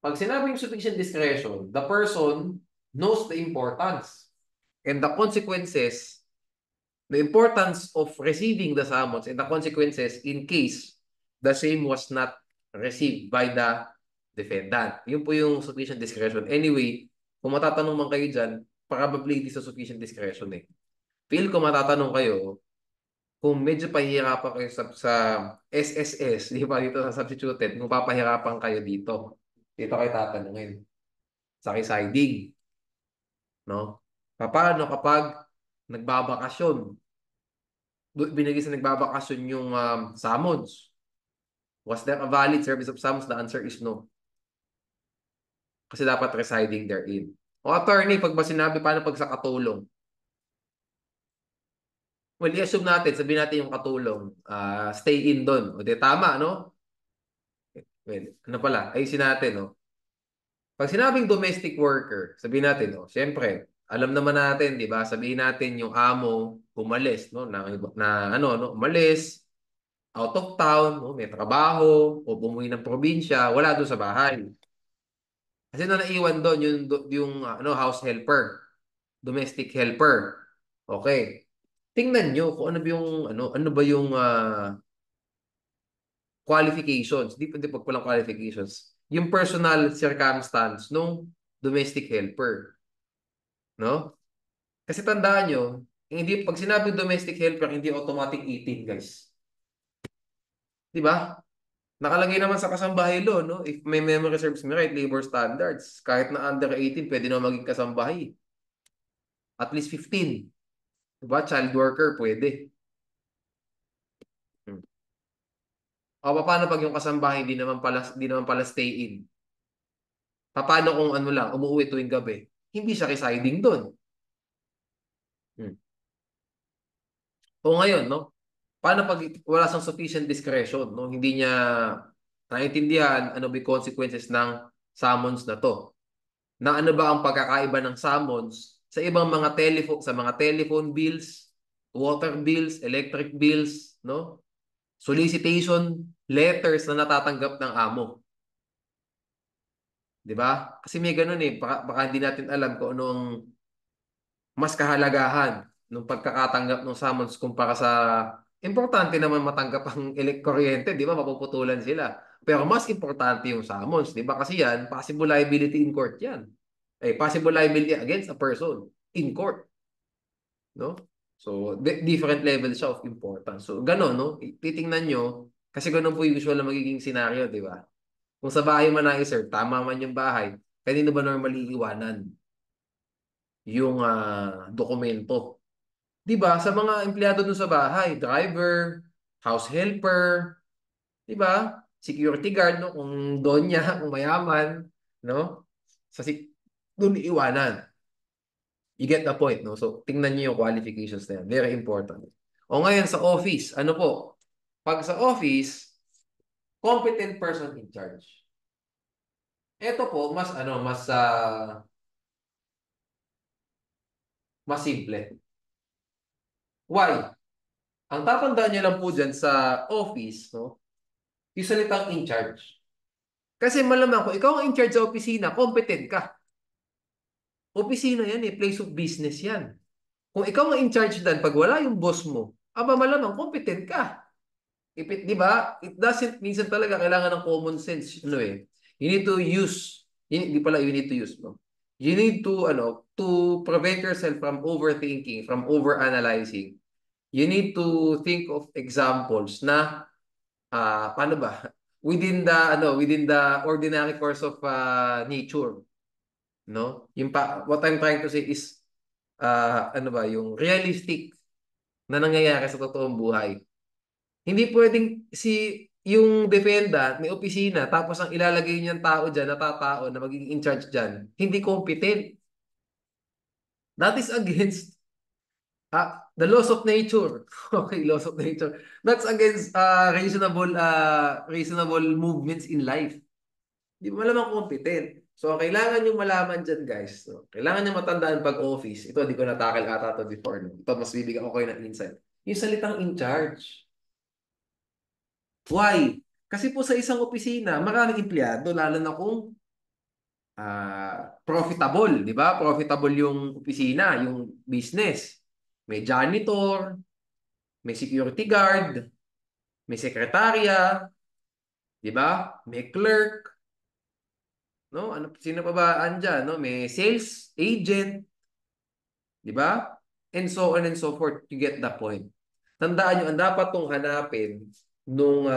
Pag sinabing sufficient discretion, the person knows the importance and the consequences, the importance of receiving the summons and the consequences in case the same was not received by the defendant. Yun po yung sufficient discretion. Anyway, kung matatanong man kayo dyan, probably hindi sa sufficient discretion eh. Feel ko matatanong kayo, kung medyo pahihirapan kayo sa SSS, di ba dito sa substituted, kung papahirapan kayo dito kayo tatanungin. Sa residing. No? Paano kapag nagbabakasyon? Binigay sa nagbabakasyon yung summons. Was there a valid service of summons? The answer is no. Kasi dapat residing therein. O attorney, pag ba sinabi, paano pag sa katulong? Well, i-assume natin, sabihin natin yung katulong, stay in doon. O di tama, no? Well, ano pala, ayusin natin, no? Pag sinabing domestic worker, sabihin natin, oh, siyempre, alam naman natin, di ba? Sabihin natin yung amo umalis, no? Na ano, no? Umalis, out of town, no? May trabaho, o bumuwi ng probinsya, wala doon sa bahay. Kasi na naiwan doon yung ano, house helper, domestic helper. Okay. Tingnan nyo kung ano ba yung qualifications. Di pag walang qualifications. Yung personal circumstance nung domestic helper, no? Kasi tandaan nyo, hindi pag sinabing domestic helper, hindi automatic 18, guys. Di ba? Nakalagay naman sa kasambahay law, no? If may memory serves me right, labor standards, kahit na under 18, pwede na maging kasambahay. At least 15. Diba? Child worker, pwede. Hmm. O, paano pag yung kasambahay hindi naman pala stay in? Paano kung ano lang, umuwi tuwing gabi? Hindi siya residing doon. Hmm. O ngayon, no? Paano pag wala siyang sufficient discretion, no? Hindi niya naintindihan ano ba yung consequences ng summons na to? Na ano ba ang pagkakaiba ng summons sa ibang mga telephone bills, water bills, electric bills, no? Solicitation letters na natatanggap ng amo. 'Di ba? Kasi may ganun eh. Baka hindi natin alam kung anong mas kahalagahan ng pagkakatanggap ng summons kumpara sa importante naman matanggap ang kuryente, 'di ba? Mapuputulan sila. Pero mas importante yung summons, 'di ba? Kasi yan, possible liability in court yan. Possible liability against a person in court, no? So, different levels siya of importance. So, gano'n, no? Titingnan nyo, kasi gano'n po yung usual na magiging scenario, di ba? Kung sa bahay man na-serve, tama man yung bahay, kanino ba normally iwanan yung dokumento? Di ba? Sa mga empleyado dun sa bahay, driver, house helper, di ba? Security guard, no? Kung doon niya, kung mayaman, no? Sa doon iwanan. You get the point, no? So, tingnan niyo yung qualifications na yan. Very important. O ngayon, sa office, ano po? Pag sa office, competent person in charge. Ito po, mas simple. Why? Ang tatandaan niyo lang po dyan sa office, no? Yung salitang in charge. Kasi malamang kung ikaw ang in charge sa opisina, competent ka. Opisina yan eh, place of business yan. Kung ikaw ang in charge dan, pag wala yung boss mo, aba malamang competent ka. Di ba? It doesn't, minsan talaga kailangan ng common sense, ano eh. You need to use, di pala you need to use, no? You need to prevent yourself from overthinking, from overanalyzing. You need to think of examples na, paano ba? Within the ordinary course of nature, no? What I'm trying to say is, ano ba, yung realistic na nangyayari sa totoong buhay. Hindi pwedeng yung defendant may opisina tapos ang ilalagay niyang tao diyan na tatao na magiging in charge diyan, hindi competent. That is against the laws of nature. Okay, laws of nature. That's against reasonable movements in life. Hindi mo malamang competent. So, kailangan yung malaman dyan, guys. So, kailangan yung matandaan pag office. Ito, di ko natakil ata to before. No? Ito, mas bibigyan ko kayo ng insight. Yung salitang in charge. Why? Kasi po sa isang opisina, maraming empleyado, lalo na kung profitable, di ba? Profitable yung opisina, yung business. May janitor, may security guard, may sekretarya, di ba? May clerk, no? Sino pa ba andyan, no? May sales agent, di ba? And so on and so forth, you get the point. Tandaan nyo, ang dapat tong hanapin nung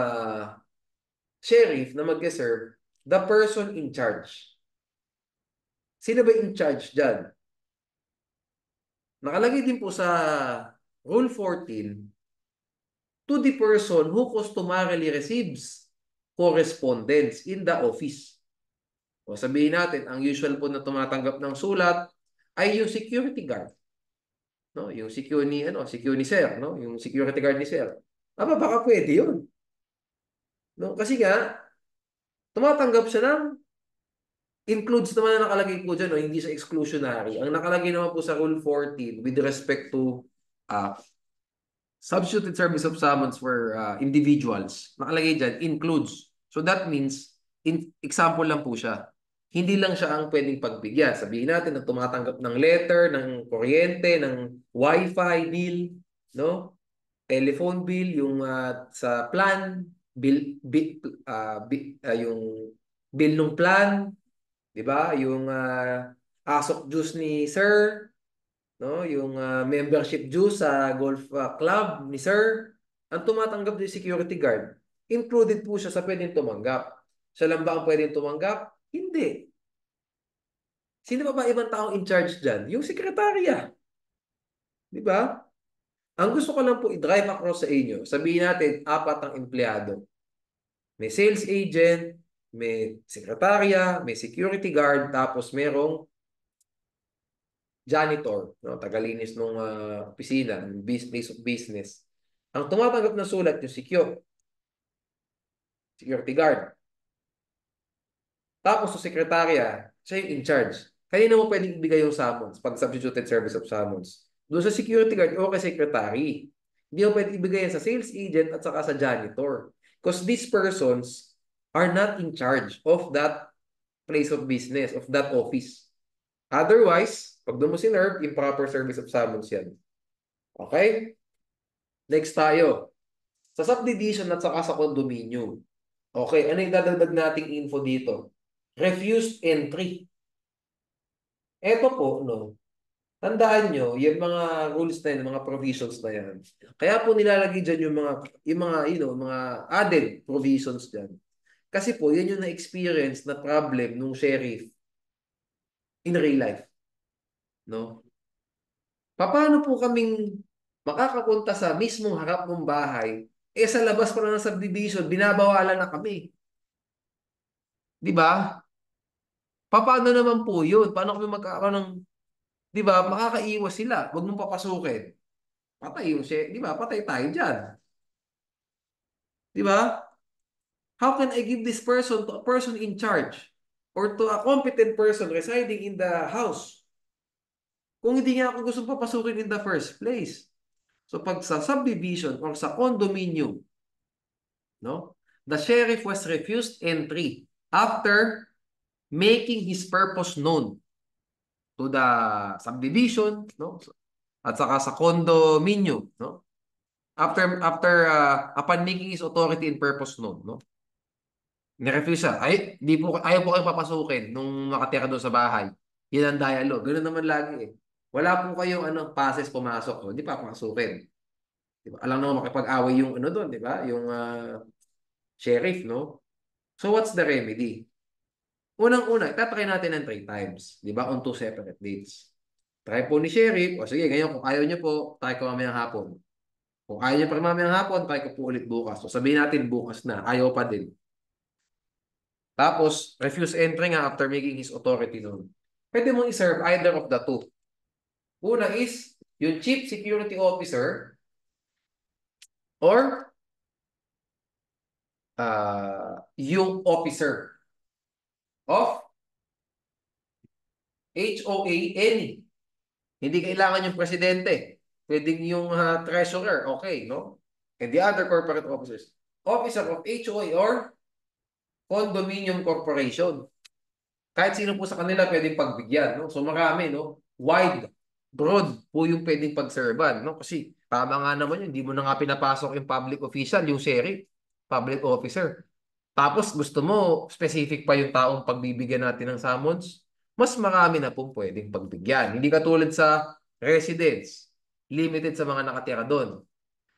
sheriff na mag-serve, the person in charge. Sino ba in charge dyan? Nakalagay din po sa Rule 14, to the person who customarily receives correspondence in the office. O sabihin natin, ang usual po na tumatanggap ng sulat ay yung security guard. no? Yung CQ ni Sir, no? Yung security guard ni Sir. Baka pwede yun. No? Kasi nga, tumatanggap siya ng includes naman na nakalagay po dyan, no? Hindi siya exclusionary. Ang nakalagay naman po sa Rule 14 with respect to uh, substituted service of summons for individuals, nakalagay dyan, includes. So that means, example lang po siya. Hindi lang siya ang pwedeng pagbigyan. Sabihin natin na tumatanggap ng letter, ng kuryente, ng wifi bill, no? Telephone bill, yung sa plan, yung bill ng plan, 'di ba? Yung asok juice ni Sir, no? Yung membership dues sa golf club ni Sir. Ang tumatanggap din security guard. Included po siya sa pwedeng tumanggap. Siya lang ba ang pwedeng tumanggap? Hindi. Sino ba ibang taong in charge dyan? Yung sekretarya. Di ba? Ang gusto ko lang po i-drive across sa inyo, sabihin natin, apat ang empleyado. May sales agent, may sekretarya, may security guard, tapos merong janitor, no, tagalinis ng opisina, ng place of business. Ang tumatanggap ng sulat yung security guard. Tapos sa sekretarya, siya yung in charge. Kanina mo pwedeng ibigay yung summons pag substituted service of summons. Doon sa security guard o kay secretary. Hindi mo pwedeng ibigay yan sa sales agent at saka sa janitor. Because these persons are not in charge of that place of business, of that office. Otherwise, pag doon mo sinerve, improper service of summons yan. Okay? Next tayo. Sa subdivision at saka sa condominium. Okay, ano yung dadagdag nating info dito? Refused entry. Ito po, no, tandaan nyo, yung mga rules na yan, mga provisions na yan. Kaya po nilalagay dyan mga added provisions dyan. Kasi po, yan yung na-experience na problem nung sheriff in real life. No? Paano po kaming makakapunta sa mismong harap ng bahay, sa labas pa lang ng subdivision, binabawalan na kami. Di ba? Paano naman po yun? Paano kami magkakaroon ng, di ba, makakaiwas sila. Huwag mong papasukin. Patay yung siya, di ba? Patay tayo dyan. Di ba? How can I give this person to a person in charge or to a competent person residing in the house kung hindi niya ako gusto papasukin in the first place? So pag sa subdivision or sa condominium, no? The sheriff was refused entry after making his purpose known to the subdivision, no? At saka sa condominium, no? Upon making his authority and purpose known, no? Ni-refuse siya. Ayaw po kayo papasukin nung nakatira doon sa bahay. Yan ang dialogue. Ganoon naman lagi eh. Wala po kayong passes pumasok. Hindi pa papasukin. Diba? Alam naman makipag-away yung doon, di ba? Yung sheriff, no? So what's the remedy? Unang-una, itatry natin ng 3 times. Di ba? On 2 separate dates. Try po ni sheriff. O sige, ngayon kung ayaw niyo po, try ko mamayang hapon. Kung ayaw niyo pa mamayang hapon, try ko po ulit bukas. So sabihin natin bukas na. Ayaw pa din. Tapos, refuse entry nga after making his authority known. Pwede mong i-serve either of the two. Una is, yung chief security officer or yung officer of HOA any. Hindi kailangan yung presidente. Pwedeng yung treasurer. Okay, no? And the other corporate officers. Officer of HOA or condominium corporation. Kahit sino po sa kanila pwedeng pagbigyan, no? So marami, no? Wide, broad po yung pwedeng pagserban, no? Kasi tama nga naman yun, hindi mo na nga pinapasok yung public official, yung sheriff, public officer. Tapos gusto mo, specific pa yung taong pagbibigyan natin ng summons, mas marami na pong pwedeng pagbigyan. Hindi katulad sa residence, limited sa mga nakatira doon.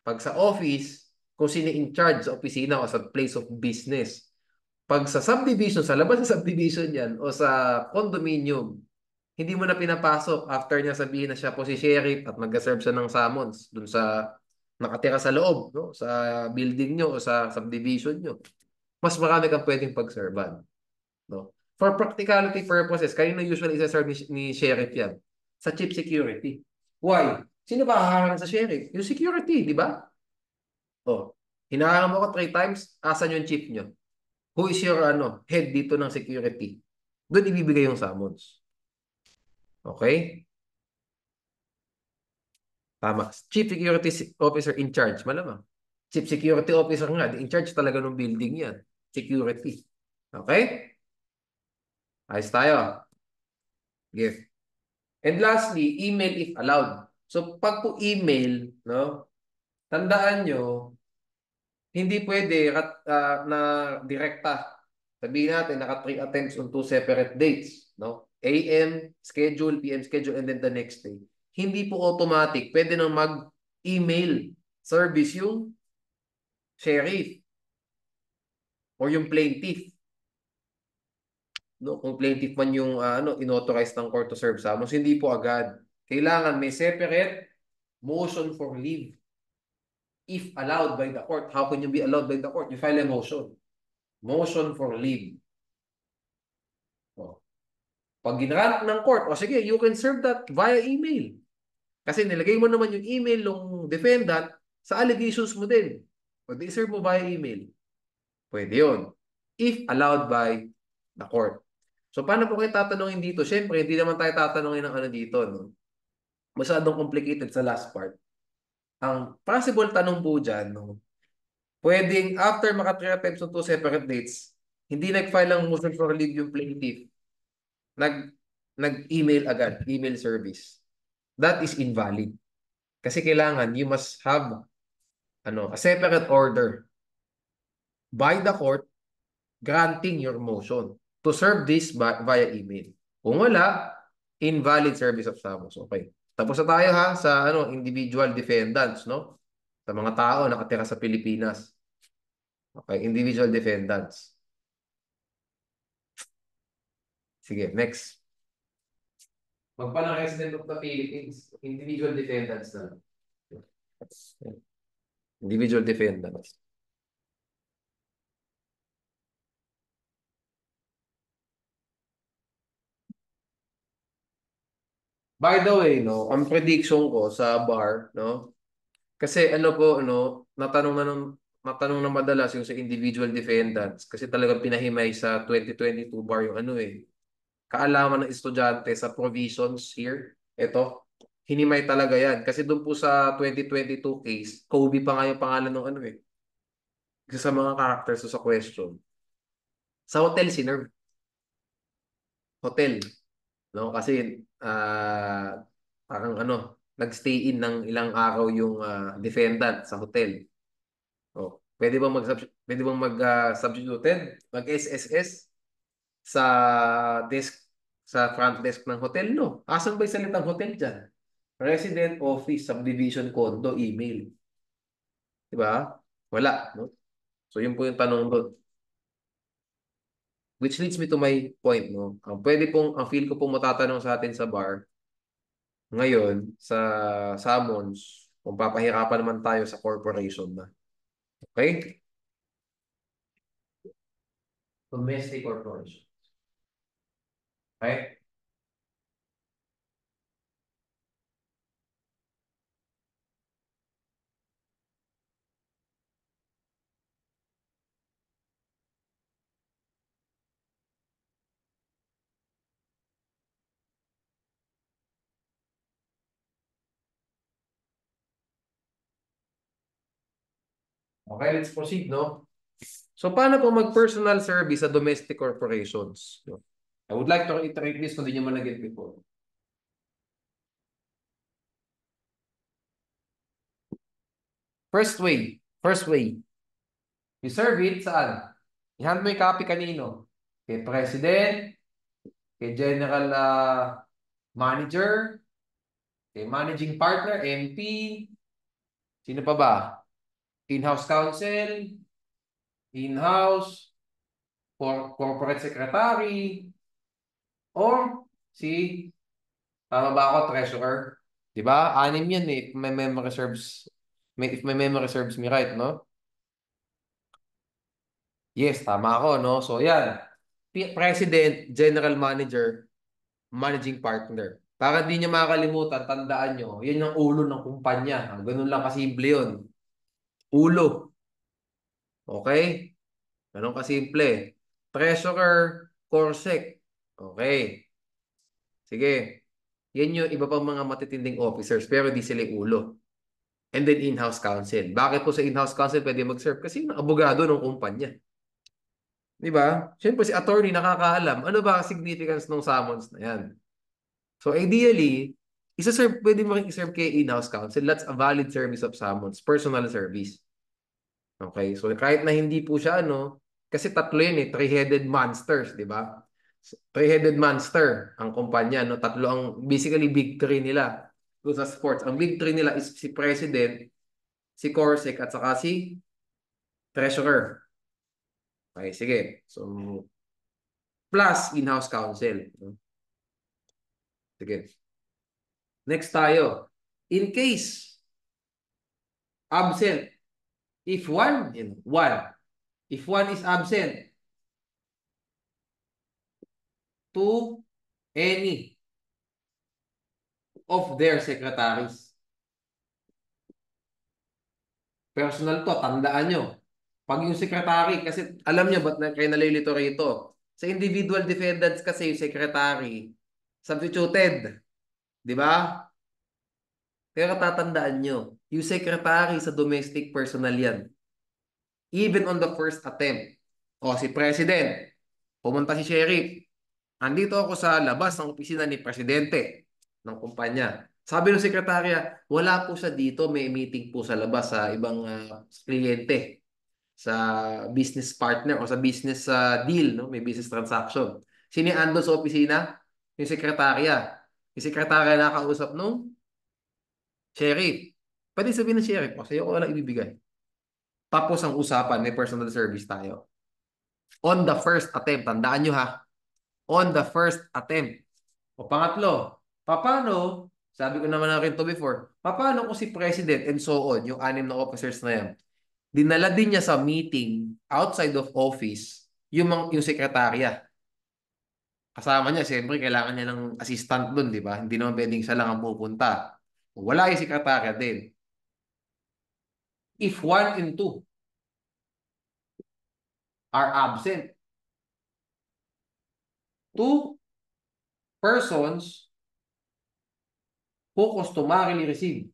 Pag sa office, kung sino in charge sa opisina o sa place of business. Pag sa subdivision, sa labas ng subdivision yan, o sa condominium, hindi mo na pinapasok after niya sabihin na siya po si sheriff at mag-serve siya ng summons dun sa nakatira sa loob, no? Sa building nyo o sa subdivision nyo. Mas marami kang pwedeng pag-servan. No? For practicality purposes, kanina usually isa-serve ni sheriff yan? Sa chief security. Why? Sino ba haharang sa sheriff? Yung security, di ba? Oh, hinaharang mo ko 3 times, asan yung chief nyo? Who is your head dito ng security? Doon ibibigay yung summons. Okay? Tama. Chief Security Officer in charge, malamang. Chief Security Officer nga, in charge talaga ng building yan. Security. Okay? Ayos tayo. Give. And lastly, email if allowed. So, pag po email, no, tandaan nyo, hindi pwede na direkta. Sabihin natin, naka 3 attempts on 2 separate dates. No? AM schedule, PM schedule, and then the next day. Hindi po automatic. Pwede nang mag-email service yung sheriff or yung plaintiff. No? Kung plaintiff man yung inauthorize ng court to serve summons, hindi po agad. Kailangan may separate motion for leave if allowed by the court. How can you be allowed by the court? You file a motion. Motion for leave. Oh. Pag ginrant ng court, o sige, you can serve that via email. Kasi nilagay mo naman yung email ng defendant sa allegations mo din. O di-serve mo via email. Pwede yun. If allowed by the court. So, paano po kayo tatanungin dito? Siyempre, hindi naman tayo tatanungin ng dito. No? Masyadong complicated sa last part. Ang possible tanong po dyan, no? Pwedeng after maka-3 attempts on 2 separate dates, hindi nag-file ng motion for leave yung plaintiff. Nag-email agad, email service. That is invalid. Kasi kailangan, you must have a separate order by the court granting your motion to serve this via email. Kung wala, invalid service of summons. Okay. Tapos na tayo ha sa individual defendants, no? Sa mga tao nakatira sa Pilipinas. Okay, individual defendants. Sige, next. Magpalang resident of the Philippines, individual defendants na lang. Individual defendants. By the way, no, ang prediction ko sa bar, no, kasi po, natanong na madalas yung sa individual defendants kasi talagang pinahimay sa 2022 bar yung kaalaman ng estudyante sa provisions here. Ito, hinimay talaga yan. Kasi doon po sa 2022 case, Kobe pa nga yung pangalan ng isa sa mga characters sa question. Sa hotel, sinerve. Hotel. No? Kasi, parang nagstay in ng ilang araw yung defendant sa hotel. Oh, pwede bang mag-substituted? Mag-SSS sa desk sa front desk ng hotel, no? Asan ba yung salitang hotel dyan? Resident, office, subdivision, condo, email. Diba? Wala, no? So, yun po yung tanong doon. Which leads me to my point, no? Ang feel ko pong matatanong sa atin sa bar, ngayon, sa summons, kung papahirapan naman tayo sa corporation na. Okay? Domestic corporation. Okay? Okay, let's proceed, no? So, paano po mag-personal service sa domestic corporations? No? I would like to reiterate this kung di nyo man na-get before. First way, you serve it saan? I-hand mo yung copy kanino? Kay President, kay General Manager, kay Managing Partner, MP, sino pa ba? In-house counsel, in-house, corporate secretary, or tama ba ako, treasurer? Di ba? Anim yan eh. If my memory serves me right, no? Yes, tama ako, no? So, yan. President, General Manager, Managing Partner. Para di nyo makakalimutan, tandaan nyo, yan yung ulo ng kumpanya. Ganun lang kasimple yun. Ulo. Okay? Ganun kasimple. Treasurer, Corsec. Okay. Sige. Yan yung iba pang mga matitinding officers pero di sila yung ulo. And then in-house counsel. Bakit po sa in-house counsel pwede mag-serve? Kasi yung abogado ng kumpanya. Di ba? Siyempre si attorney nakakaalam. Ano ba ang significance ng summons na yan? So ideally, isa-serve, pwede mo rin i-serve kay in-house counsel. That's a valid service of summons. Personal service. Okay? So kahit na hindi po siya ano, kasi tatlo yun eh, three-headed monsters, di ba? Three-headed monster ang kumpanya, no? Tatlo ang basically big three nila doon sa sports. Ang big three nila is si President, si Corsec at saka si Treasurer. Okay, sige. So plus in-house counsel. Sige. Next tayo. In case absent, if one, one. If one is absent to any of their secretaries. Personal to, tandaan nyo. Pag yung secretary, kasi alam nyo ba't kayo nalilito rito? Sa individual defendants kasi yung secretary, substituted. Di ba? Pero tatandaan nyo, yung secretary sa domestic personnel yan. Even on the first attempt. O si President, pumunta si Sheriff. Andito ako sa labas ng opisina ni Presidente ng kumpanya. Sabi ng sekretarya, wala po siya dito, may meeting po sa labas sa ibang kliyente, sa business partner o sa business deal, no? May business transaction. Sino yung ando sa opisina? Yung sekretarya. Yung sekretarya nakausap nung sheriff. Pwede sabihin ng sheriff, o sa'yo ko lang ibibigay. Tapos ang usapan, may personal service tayo. On the first attempt, tandaan nyo ha, on the first attempt. O pangatlo, paano, sabi ko naman na rin to before, paano kung si President and so on, yung anim na officers na yan, dinala din niya sa meeting outside of office yung sekretarya. Kasama niya, siyempre, kailangan niya ng assistant doon, di ba? Hindi naman pwedeng siya lang ang pupunta. Wala yung sekretarya din. If one and two are absent, two persons who customarily receive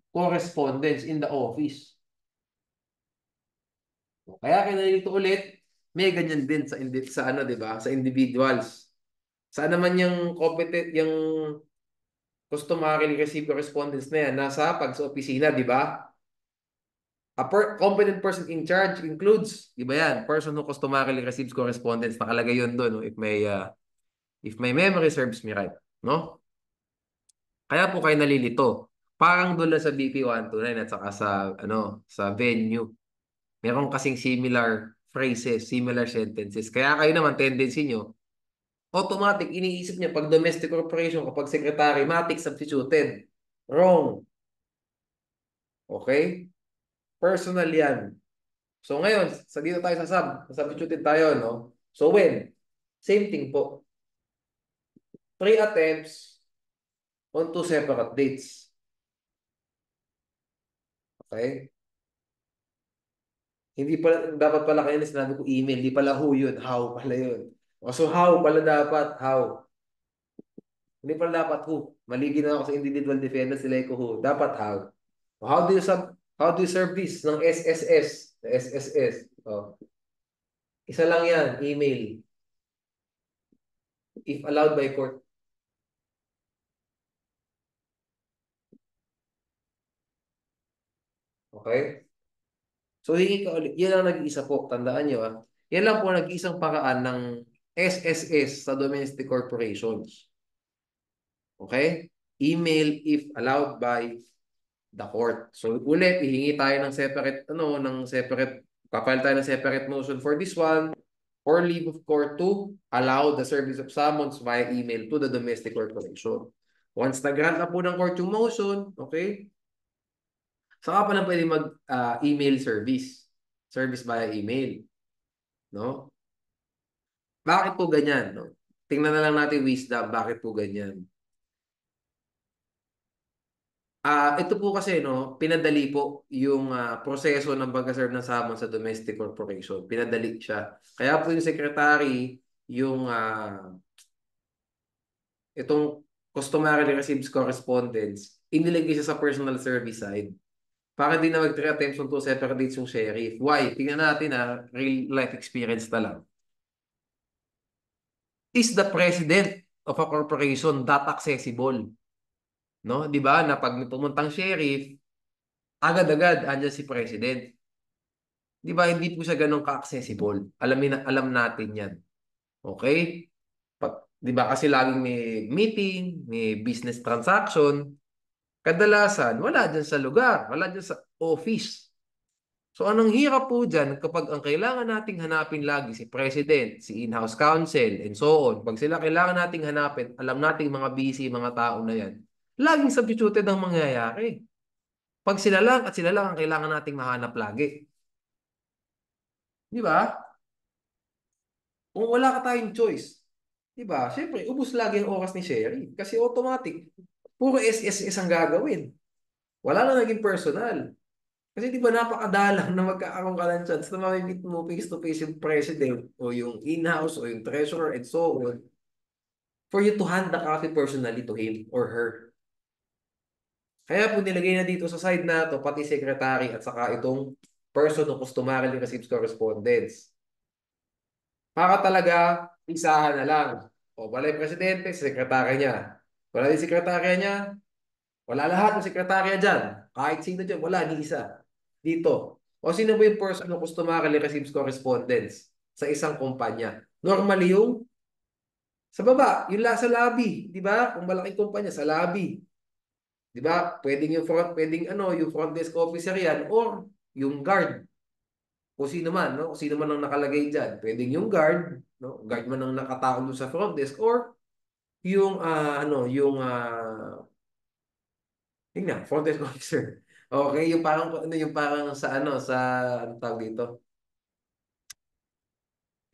correspondence in the office. Kaya kinalito ulit, may ganyan din sa ano, 'di ba? Sa individuals. Saan naman yung competent yung customarily receive correspondence na yan? Nasa pag sa opisina, 'di ba? Competent person in charge includes, 'di ba yan? Person who customarily receives correspondence, nakalagay yun doon, no? If my memory serves me right, no? Kaya po kayo nalilito. Parang doon lang sa BP 129 at saka sa ano, sa venue. Meron kasing similar phrases, similar sentences. Kaya kayo naman, tendency nyo, automatic, iniisip niya pag domestic corporation, kapag secretary, matic substituted. Wrong. Okay? Personal yan. So ngayon, sa dito tayo sa substituted tayo, no? So when? Same thing po. 3 attempts on 2 separate dates. Okay? Hindi pala, dapat pala kayo na sinabi ko email, hindi pala who yun, how pala yun. O so how pala dapat, how. Hindi pala dapat who. Maligin na ako sa individual defendants, nila ko who. Dapat how. O, how do you serve this ng SSS? SSS. O. Isa lang yan, email. If allowed by court. Okay? So, hingi ka ulit. Yan ang nag-iisa po. Tandaan nyo, ah. Yan lang po nag-iisang paraan ng SSS sa domestic corporations. Okay? Email if allowed by the court. So ulit, hihingi tayo ng separate, papile tayo ng separate motion for this one or leave of court to allow the service of summons via email to the domestic corporation. Once nag-grant na po ng court yung motion, okay, saka pa lang pwede mag-email service. Service via email. No? Bakit po ganyan, no? Tingnan na lang natin wisdom, bakit po ganyan? Ito po kasi, no, pinadali po yung proseso ng pagka-serve ng summons sa domestic corporation. Pinadali siya. Kaya po yung secretary, yung itong customarily receives correspondence, inilagay siya sa personal service side. Para hindi na mag-three attempts on two separate dates yung sheriff. Why? Tingnan natin real life experience na lang. Is the president of a corporation that accessible? No? Di ba? Na pag may pumuntang sheriff, agad-agad andyan si president. Di ba? Hindi po siya ganun ka-accessible. Alam natin yan. Okay? Di ba? Kasi laging may meeting, may business transaction. Kadalasan, wala dyan sa lugar. Wala dyan sa office. So anong hirap po dyan kapag ang kailangan nating hanapin lagi si President, si in-house counsel, and so on. Pag sila kailangan nating hanapin, alam nating mga busy, mga tao na yan, laging substituted ang mangyayari. Pag sila lang at sila lang ang kailangan nating mahanap lagi. Di ba? Kung wala ka tayong choice, di ba? Siyempre, ubus lagi ang oras ni Sherry. Kasi automatic, puro SSS ang gagawin. Wala na naging personal. Kasi di ba napakadalang na magkakaroon ka ng chance na mamimit mo face-to-face yung president o yung in-house o yung treasurer and so on for you to hand the copy personally to him or her. Kaya po nilagay na dito sa side na to pati secretary at saka itong person who customarily receives correspondence. Para talaga isahan na lang. O wala yung presidente, sekretarya niya. Wala yung sekretarya niya, wala lahat ng sekretarya dyan. Kahit sino dyan, wala, ni isa. Dito. O sino ba yung person na customarily receives correspondence sa isang kumpanya? Normally yung sa baba, yung sa lobby, di ba? Kung malaking kumpanya, sa lobby. Di ba? Pwedeng yung front, pwedeng ano, yung front desk officer yan or yung guard. Kung sino man, no? Kung sino man ang nakalagay dyan. Pwedeng yung guard, no? Guard man ang nakatao doon sa front desk or yung ano, yun nga, front desk officer. Okay, yung parang ano yung parang sa ano sa ano tawag dito?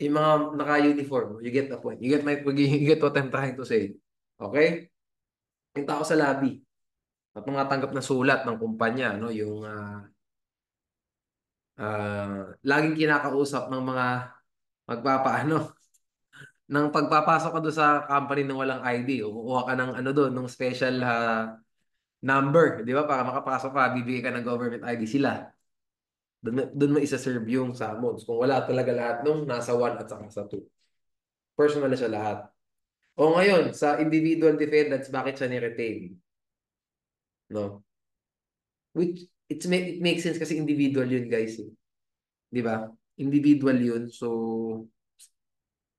Yung mga naka-uniform, you get the point. You get you get what I'm trying to say. Okay? Yung tao sa lobby at mga tanggap na sulat ng kumpanya, no, yung laging kinakausap ng mga magpapaano ng pagpapasok ka doon sa company ng walang ID o kukuha ka ng ano doon, ng special number, di ba? Para makapasok ka, bibigay ka ng government ID sila. Doon mo isa-serve yung summons. Kung wala talaga lahat nung nasa 1 at saka sa 2. Personal na siya lahat. O ngayon, sa individual defendants, bakit siya ni-retain? No? Which, it makes sense kasi individual yun, guys. Eh. Di ba? Individual yun. So,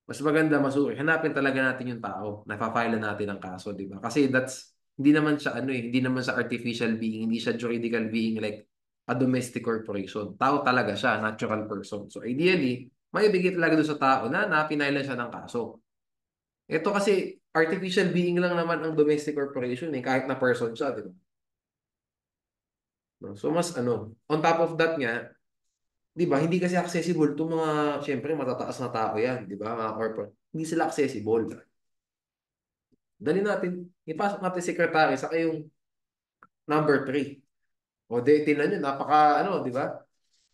mas maganda, masuri. Hanapin talaga natin yung tao. Napafile natin ang kaso, di ba? Kasi hindi naman siya ano eh, hindi naman sa artificial being, hindi siya juridical being like a domestic corporation. Tao talaga siya, natural person. So ideally, maibigay talaga doon sa tao na napinailan siya ng kaso. Ito kasi artificial being lang naman ang domestic corporation eh, kahit na person siya, di ba? No? So mas ano, on top of that nga, di ba, hindi kasi accessible to mga, syempre matataas na tao yan, di ba, mga corporate. Hindi sila accessible. Dali natin, ipasok natin secretary sa kayong number 3. O di, tinan nyo, napaka, ano, di ba?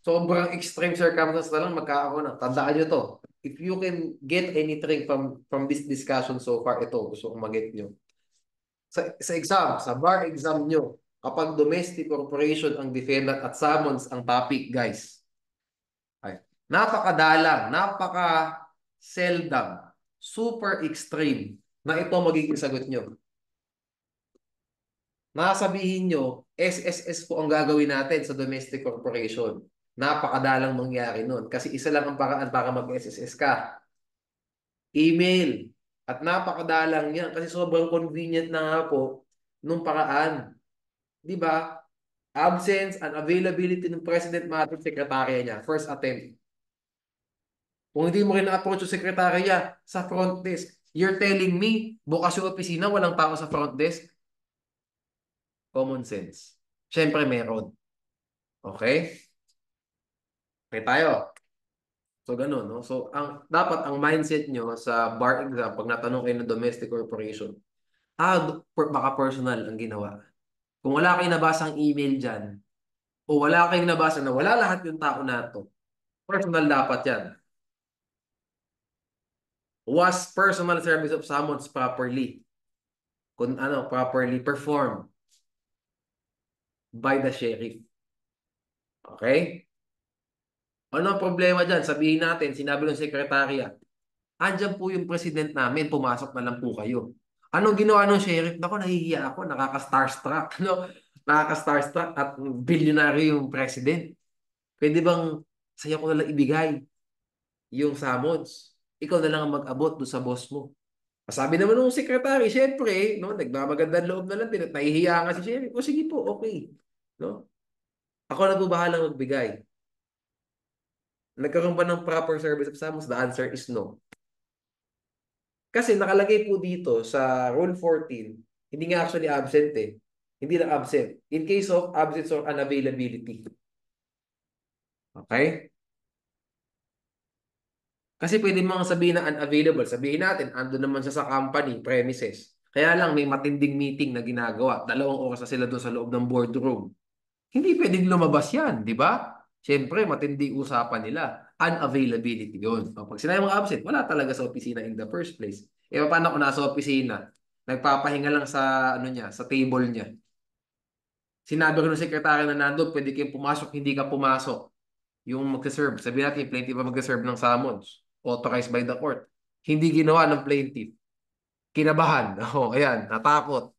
Sobrang extreme circumstance na lang magkakaroon ng. Tandaan nyo to. If you can get anything from this discussion so far, ito, gusto kong mag-get nyo. Sa exam, sa bar exam nyo, kapag domestic corporation ang defendant at summons ang topic, guys, ay, napakadalang, napaka-seldom, super extreme na ito magiging sagot nyo. Nakasabihin nyo, SSS po ang gagawin natin sa domestic corporation. Napakadalang mangyari nun. Kasi isa lang ang paraan para mag-SSS ka. Email. At napakadalang yan. Kasi sobrang convenient na nga po nung paraan. Di ba? Absence and availability ng President Matter Sekretarya niya. First attempt. Kung hindi mo rin na-approach yung sekretarya sa front desk, you're telling me, bukas yung opisina, walang tao sa front desk? Common sense. Siyempre meron. Okay? Okay tayo. So, ganun, no? So, dapat ang mindset nyo sa bar exam, pag natanong kayo ng domestic corporation, baka personal ang ginawa. Kung wala kayong nabasang email dyan, o wala kayong nabasa na wala lahat yung tao na to, personal dapat yan. Was personal service of summons properly? Kung ano, properly performed by the sheriff. Okay? Ano ang problema dyan? Sabihin natin, sinabi ng sekretarya, andyan po yung president namin, pumasok na lang po kayo. Anong ginawa ng sheriff? Naku, nahihiya ako, nakaka-starstruck. No? Nakaka-starstruck at bilyonaryo yung president. Pwede bang sa'yo ko na lang ibigay yung summons? Ikaw na lang ang mag-abot doon sa boss mo. Sabi naman ng secretary, syempre, no, nagmamagandang loob na lang din at nahihiya nga si sheriff. O sige po, okay. No? Ako na po bahalang magbigay. Nagkaroon ba ng proper service of summons? The answer is no. Kasi nakalagay po dito sa Rule 14, hindi nga actually absent eh. Hindi lang absent. In case of absence or unavailability. Okay? Kasi pwede mga sabihin na unavailable. Sabihin natin, ando naman siya sa company, premises. Kaya lang may matinding meeting na ginagawa. 2 oras na sila doon sa loob ng boardroom. Hindi pwedeng lumabas yan, di ba? Siyempre, matindi usapan nila. Unavailability yun. O, pag sinabi mong absent, wala talaga sa opisina in the first place. E paano kung nasa opisina? Nagpapahinga lang sa ano niya, sa table niya. Sinabi ko ng sekretary na nandun, pwede kayong pumasok, hindi ka pumasok. Yung magsaserve, sabihin natin, yung plaintiff ba magsaserve ng summons, authorized by the court. Hindi ginawa ng plaintiff. Kinabahan. Oh, ayan, natakot.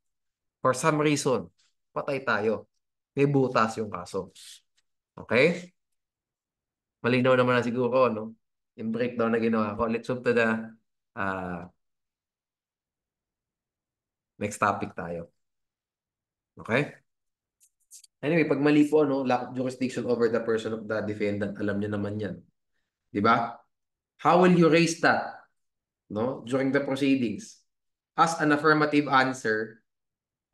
For some reason, patay tayo. May butas yung kaso. Okay? Malinaw naman na siguro, no? Yung breakdown na ginawa ko. Let's move to the uh, next topic tayo. Okay? Anyway, pag mali po, no, lack of jurisdiction over the person of the defendant, alam niyo naman yan. Di ba? How will you raise that, no, during the proceedings? As an affirmative answer,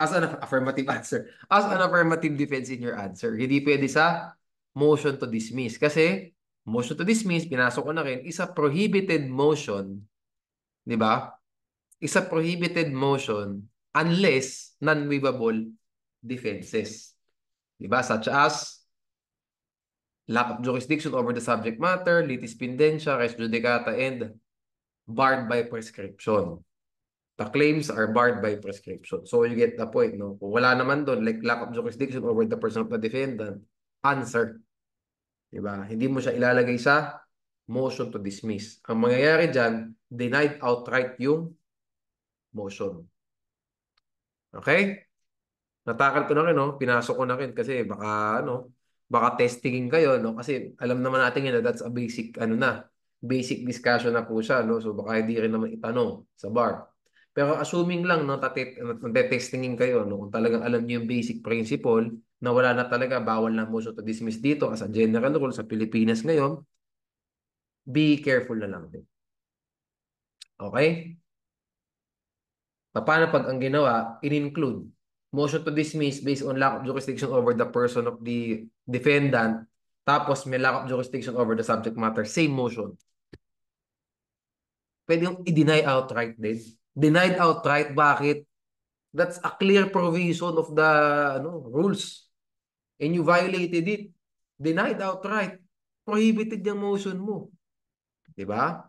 as an affirmative answer, as an affirmative defense in your answer. Hindi pwede sa motion to dismiss. Kasi, motion to dismiss, pinasok ko na rin, is a prohibited motion, di ba? Is a prohibited motion unless non-waivable defenses. Di ba? Such as lack of jurisdiction over the subject matter, litis pendentia, res judicata, and barred by prescription. The claims are barred by prescription. So you get the point, no? Kung wala naman doon, like lack of jurisdiction over the person of the defendant, answer. Diba? Hindi mo siya ilalagay sa motion to dismiss. Ang mangyayari dyan, denied outright yung motion. Okay? Natakal ko na rin, no? Pinasok ko na rin kasi baka, ano, baka testingin kayo, no? Kasi alam naman natin yun na that's a basic, ano na, basic discussion na po siya, no? So baka hindi rin naman itanong sa bar. Pero assuming lang, no, testingin kayo, no? Kung talagang alam niyo yung basic principle na wala na talaga, bawal na motion to dismiss dito as a general rule sa Pilipinas ngayon, be careful na lang din. Okay? Paano pag ang ginawa, in-include motion to dismiss based on lack of jurisdiction over the person of the defendant, tapos may lack of jurisdiction over the subject matter, same motion. Pwede yung i-deny outright din. Denied outright, bakit? That's a clear provision of the rules. And you violated it. Denied outright. Prohibited yung motion mo. Diba?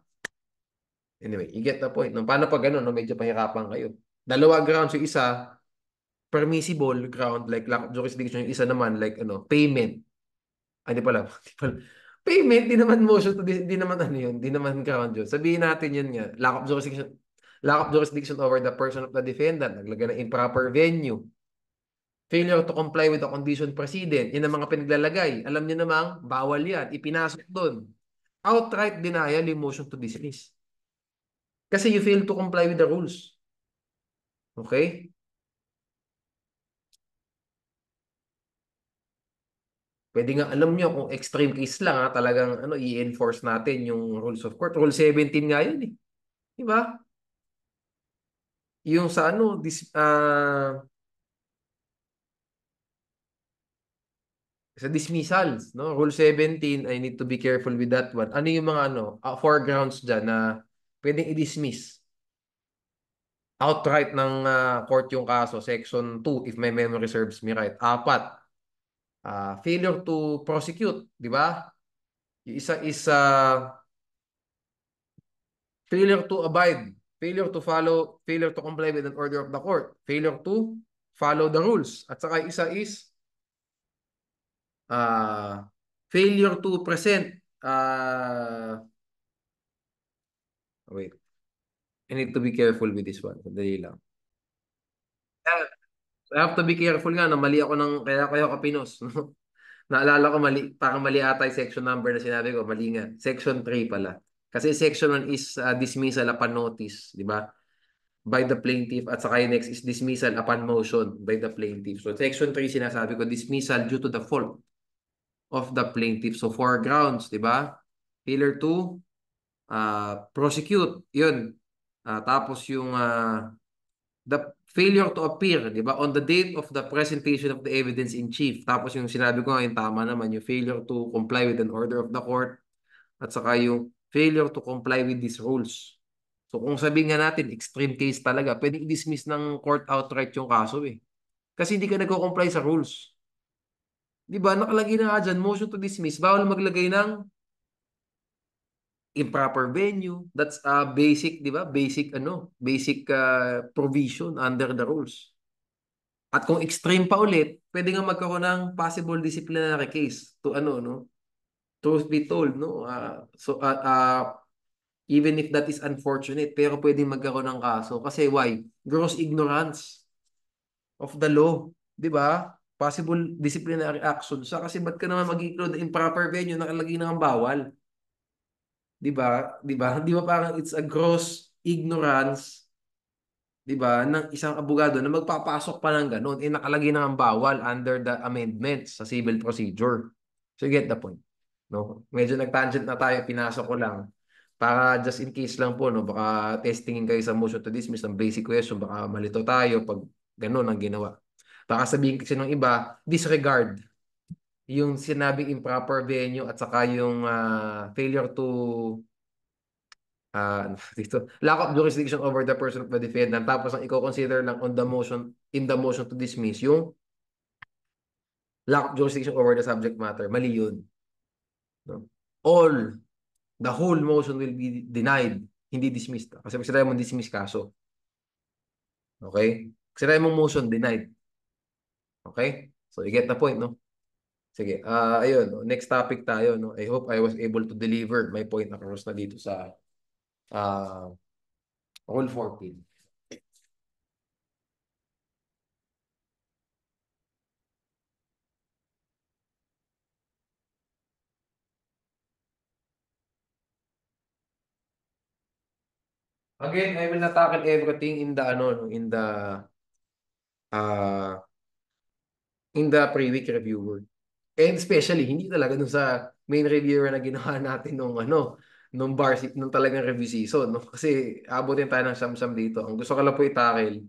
Anyway, you get the point. No? Paano pag no, medyo pahirapan kayo? 2 grounds yung isa, permissible ground like lack of jurisdiction, yung isa naman like payment. Ay, di pala. Di pala. Payment, di naman motion to di naman yun, di naman ground yun. Sabihin natin yun nga, lack of jurisdiction over the person of the defendant, naglagay ng improper venue. Failure to comply with the condition precedent. Yan ang mga pinaglalagay. Alam niyo namang bawal yan. Ipinasok doon. Outright denial yung motion to dismiss. Kasi you fail to comply with the rules. Okay? Pwede nga alam nyo kung extreme case lang talagang i-enforce natin yung rules of court. Rule 17 nga yun eh. Di ba? Yung sa Sa dismissals, no? Rule 17, I need to be careful with that one. Ano yung mga four grounds dyan na pwedeng i-dismiss outright ng court yung kaso? Section 2, if my memory serves me right. Apat, failure to prosecute, di ba? Yung isa is failure to abide, failure to follow, failure to comply with an order of the court, failure to follow the rules. At saka isa is uh, failure to present wait, I need to be careful with this one. Sandali lang. Ah, I have to be careful nga na mali ako kaya kayo kapinos. No? Naalala ko mali, parang mali ata yung section number na sinabi ko, mali nga. Section 3 pala. Kasi section 1 is dismissal upon notice, di ba? By the plaintiff at saka yung next is dismissal upon motion by the plaintiff. So section 3 sinasabi ko, dismissal due to the fault of the plaintiff. So four grounds, di ba? Failure to prosecute, yun. Tapos yung the failure to appear, di ba? On the date of the presentation of the evidence in chief. Tapos yung sinabi ko ngayon, tama naman, yung failure to comply with an order of the court at saka yung failure to comply with these rules. So kung sabihin nga natin, extreme case talaga, pwedeng i-dismiss ng court outright yung kaso eh. Kasi hindi ka nagko-comply sa rules. Di ba? Nakalagay na nga dyan, motion to dismiss. Bawal maglagay ng improper venue. That's basic, di ba? Basic provision under the rules. At kung extreme pa ulit, pwede nga magkaroon ng possible disciplinary case to no? Truth be told, no? Even if that is unfortunate, pero pwedeng magkaroon ng kaso. Kasi why? Gross ignorance of the law. Di ba? Possible disciplinary action siya. Kasi ba't ka naman mag-include improper venue nakalagay na ang bawal? Di ba? Di ba? Di ba parang it's a gross ignorance, di ba, ng isang abogado na magpapasok pa ng ganun, nakalagay na ang bawal under the amendments sa civil procedure. So you get the point. No? Medyo nag-tangent na tayo, pinasok ko lang. Para just in case lang po, no, baka testingin kayo sa motion to dismiss ng basic question, baka malito tayo pag ganun ang ginawa. Baka sabihin kasi ng iba, disregard yung sinabing improper venue at saka yung failure to dito, lack of jurisdiction over the person of the defendant. Tapos ang i-consider lang on the motion, in the motion to dismiss, yung lack of jurisdiction over the subject matter. Mali yun. No? The whole motion will be denied, hindi dismissed. Kasi pag sinabi mo dismiss kaso. Okay? Pag sinabi mo motion, denied. Okay? So, you get the point, no? Sige. Ayun. No? Next topic tayo, no? I hope I was able to deliver my point across na dito sa Rule 14. Again, I will not tackle everything in the no, uh, in the pre-week reviewer. And especially hindi talaga dun sa main reviewer na ginawa natin nung nung talagang review season, no? Kasi abutin tayo ng siyam-siyam dito. Ang gusto ko lang po i-tackle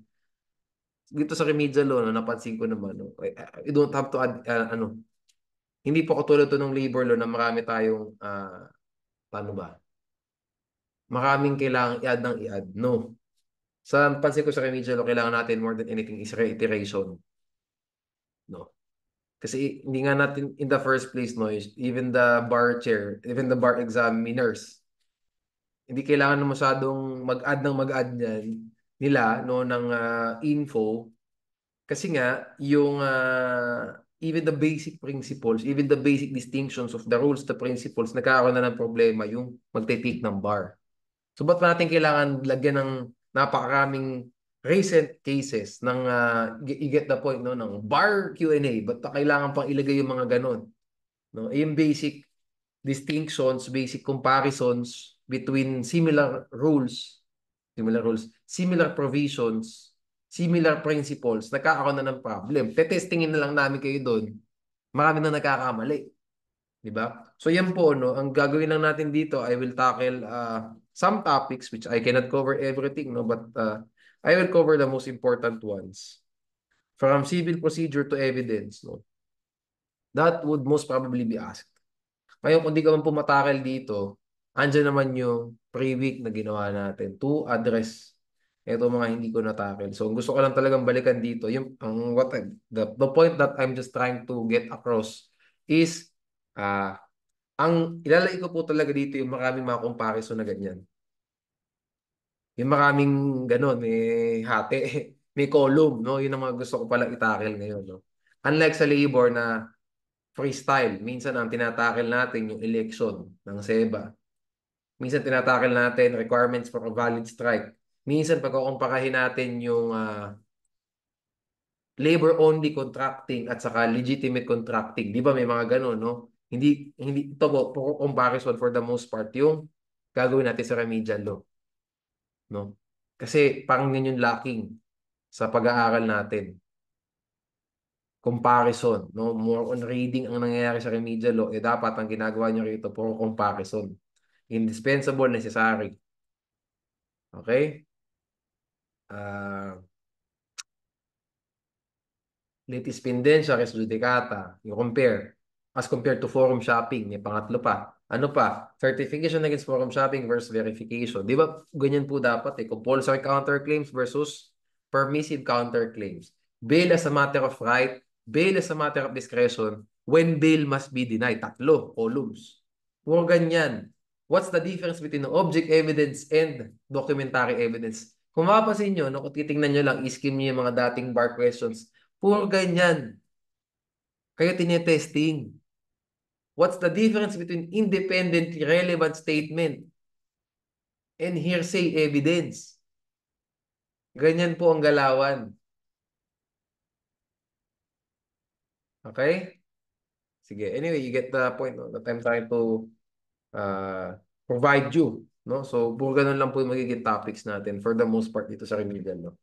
dito sa remedial law, no, napansin ko naman, no, you don't have to add, hindi po katulad to ng labor law na marami tayong, paano ba? Maraming kailangang i-add ng i-add. No. Sa pansin ko sa remedial law, kailangan natin more than anything is reiteration. No. Kasi hindi nga natin in the first place, no, even the bar chair, even the bar examiners, hindi kailangan na masyadong mag-add niyan nila no ng info kasi nga yung even the basic principles, even the basic distinctions of the rules, the principles, nagkakaroon na ng problema yung magte-take ng bar. So ba't pa natin kailangan lagyan ng napakaraming recent cases ng you get the point, no, ng bar Q&A, ba't pa kailangan pang ilagay yung mga ganon, no? Yung basic distinctions, basic comparisons between similar provisions, similar principles, nagkakaroon na ng problem. Tetestingin na lang namin kayo doon. Marami na nagkakamali. Di ba? So yan po, no, ang gagawin lang natin dito, I will tackle some topics which I cannot cover everything, no, but I will cover the most important ones. From civil procedure to evidence, no. That would most probably be asked. Ngayon, kung di ka man pumatakil dito, andyan naman yung pre-week na ginawa natin to address ito mga hindi ko natakil. So, gusto ko lang talagang balikan dito. Yung, the point that I'm just trying to get across is, ang ilalagay ko po talaga dito yung maraming mga comparison na ganyan. Yung maraming ganun, may hati, may column, no? Yun ang mga gusto ko palang itakil ngayon, no? Unlike sa labor na freestyle, minsan ang tinatakil natin yung election ng SEBA. Minsan tinatakil natin requirements for a valid strike. Minsan pagkukumparahin natin yung labor-only contracting at saka legitimate contracting. Di ba may mga ganun, no? Hindi ito po comparison for the most part yung gagawin natin sa remedial law, no? Kasi parang yun yung lacking sa pag-aaral natin. Comparison, no? More on reading ang nangyayari sa remedial law, dapat ang ginagawa nyo rito puro comparison. Indispensable, necessary. Okay? Ah, litis pendentia res judicata. You compare. As compared to forum shopping. May pangatlo pa. Ano pa? Certification against forum shopping versus verification. Di ba ganyan po dapat eh? Compulsory counterclaims versus permissive counterclaims. Bail as a matter of right. Bail as a matter of discretion. When bail must be denied. Tatlo. Columns. Puro ganyan. What's the difference between object evidence and documentary evidence? Kung mapapansin nyo, no, kung titingnan nyo lang, iskim nyo yung mga dating bar questions, puro ganyan. Kayo tinetesting. What's the difference between independently relevant statement and hearsay evidence? Ganyan po ang galawan. Okay? Sige. Anyway, you get the point, no? That I'm trying to provide you. No? So, puro ganun lang po yung magiging topics natin for the most part dito sa remedial. No?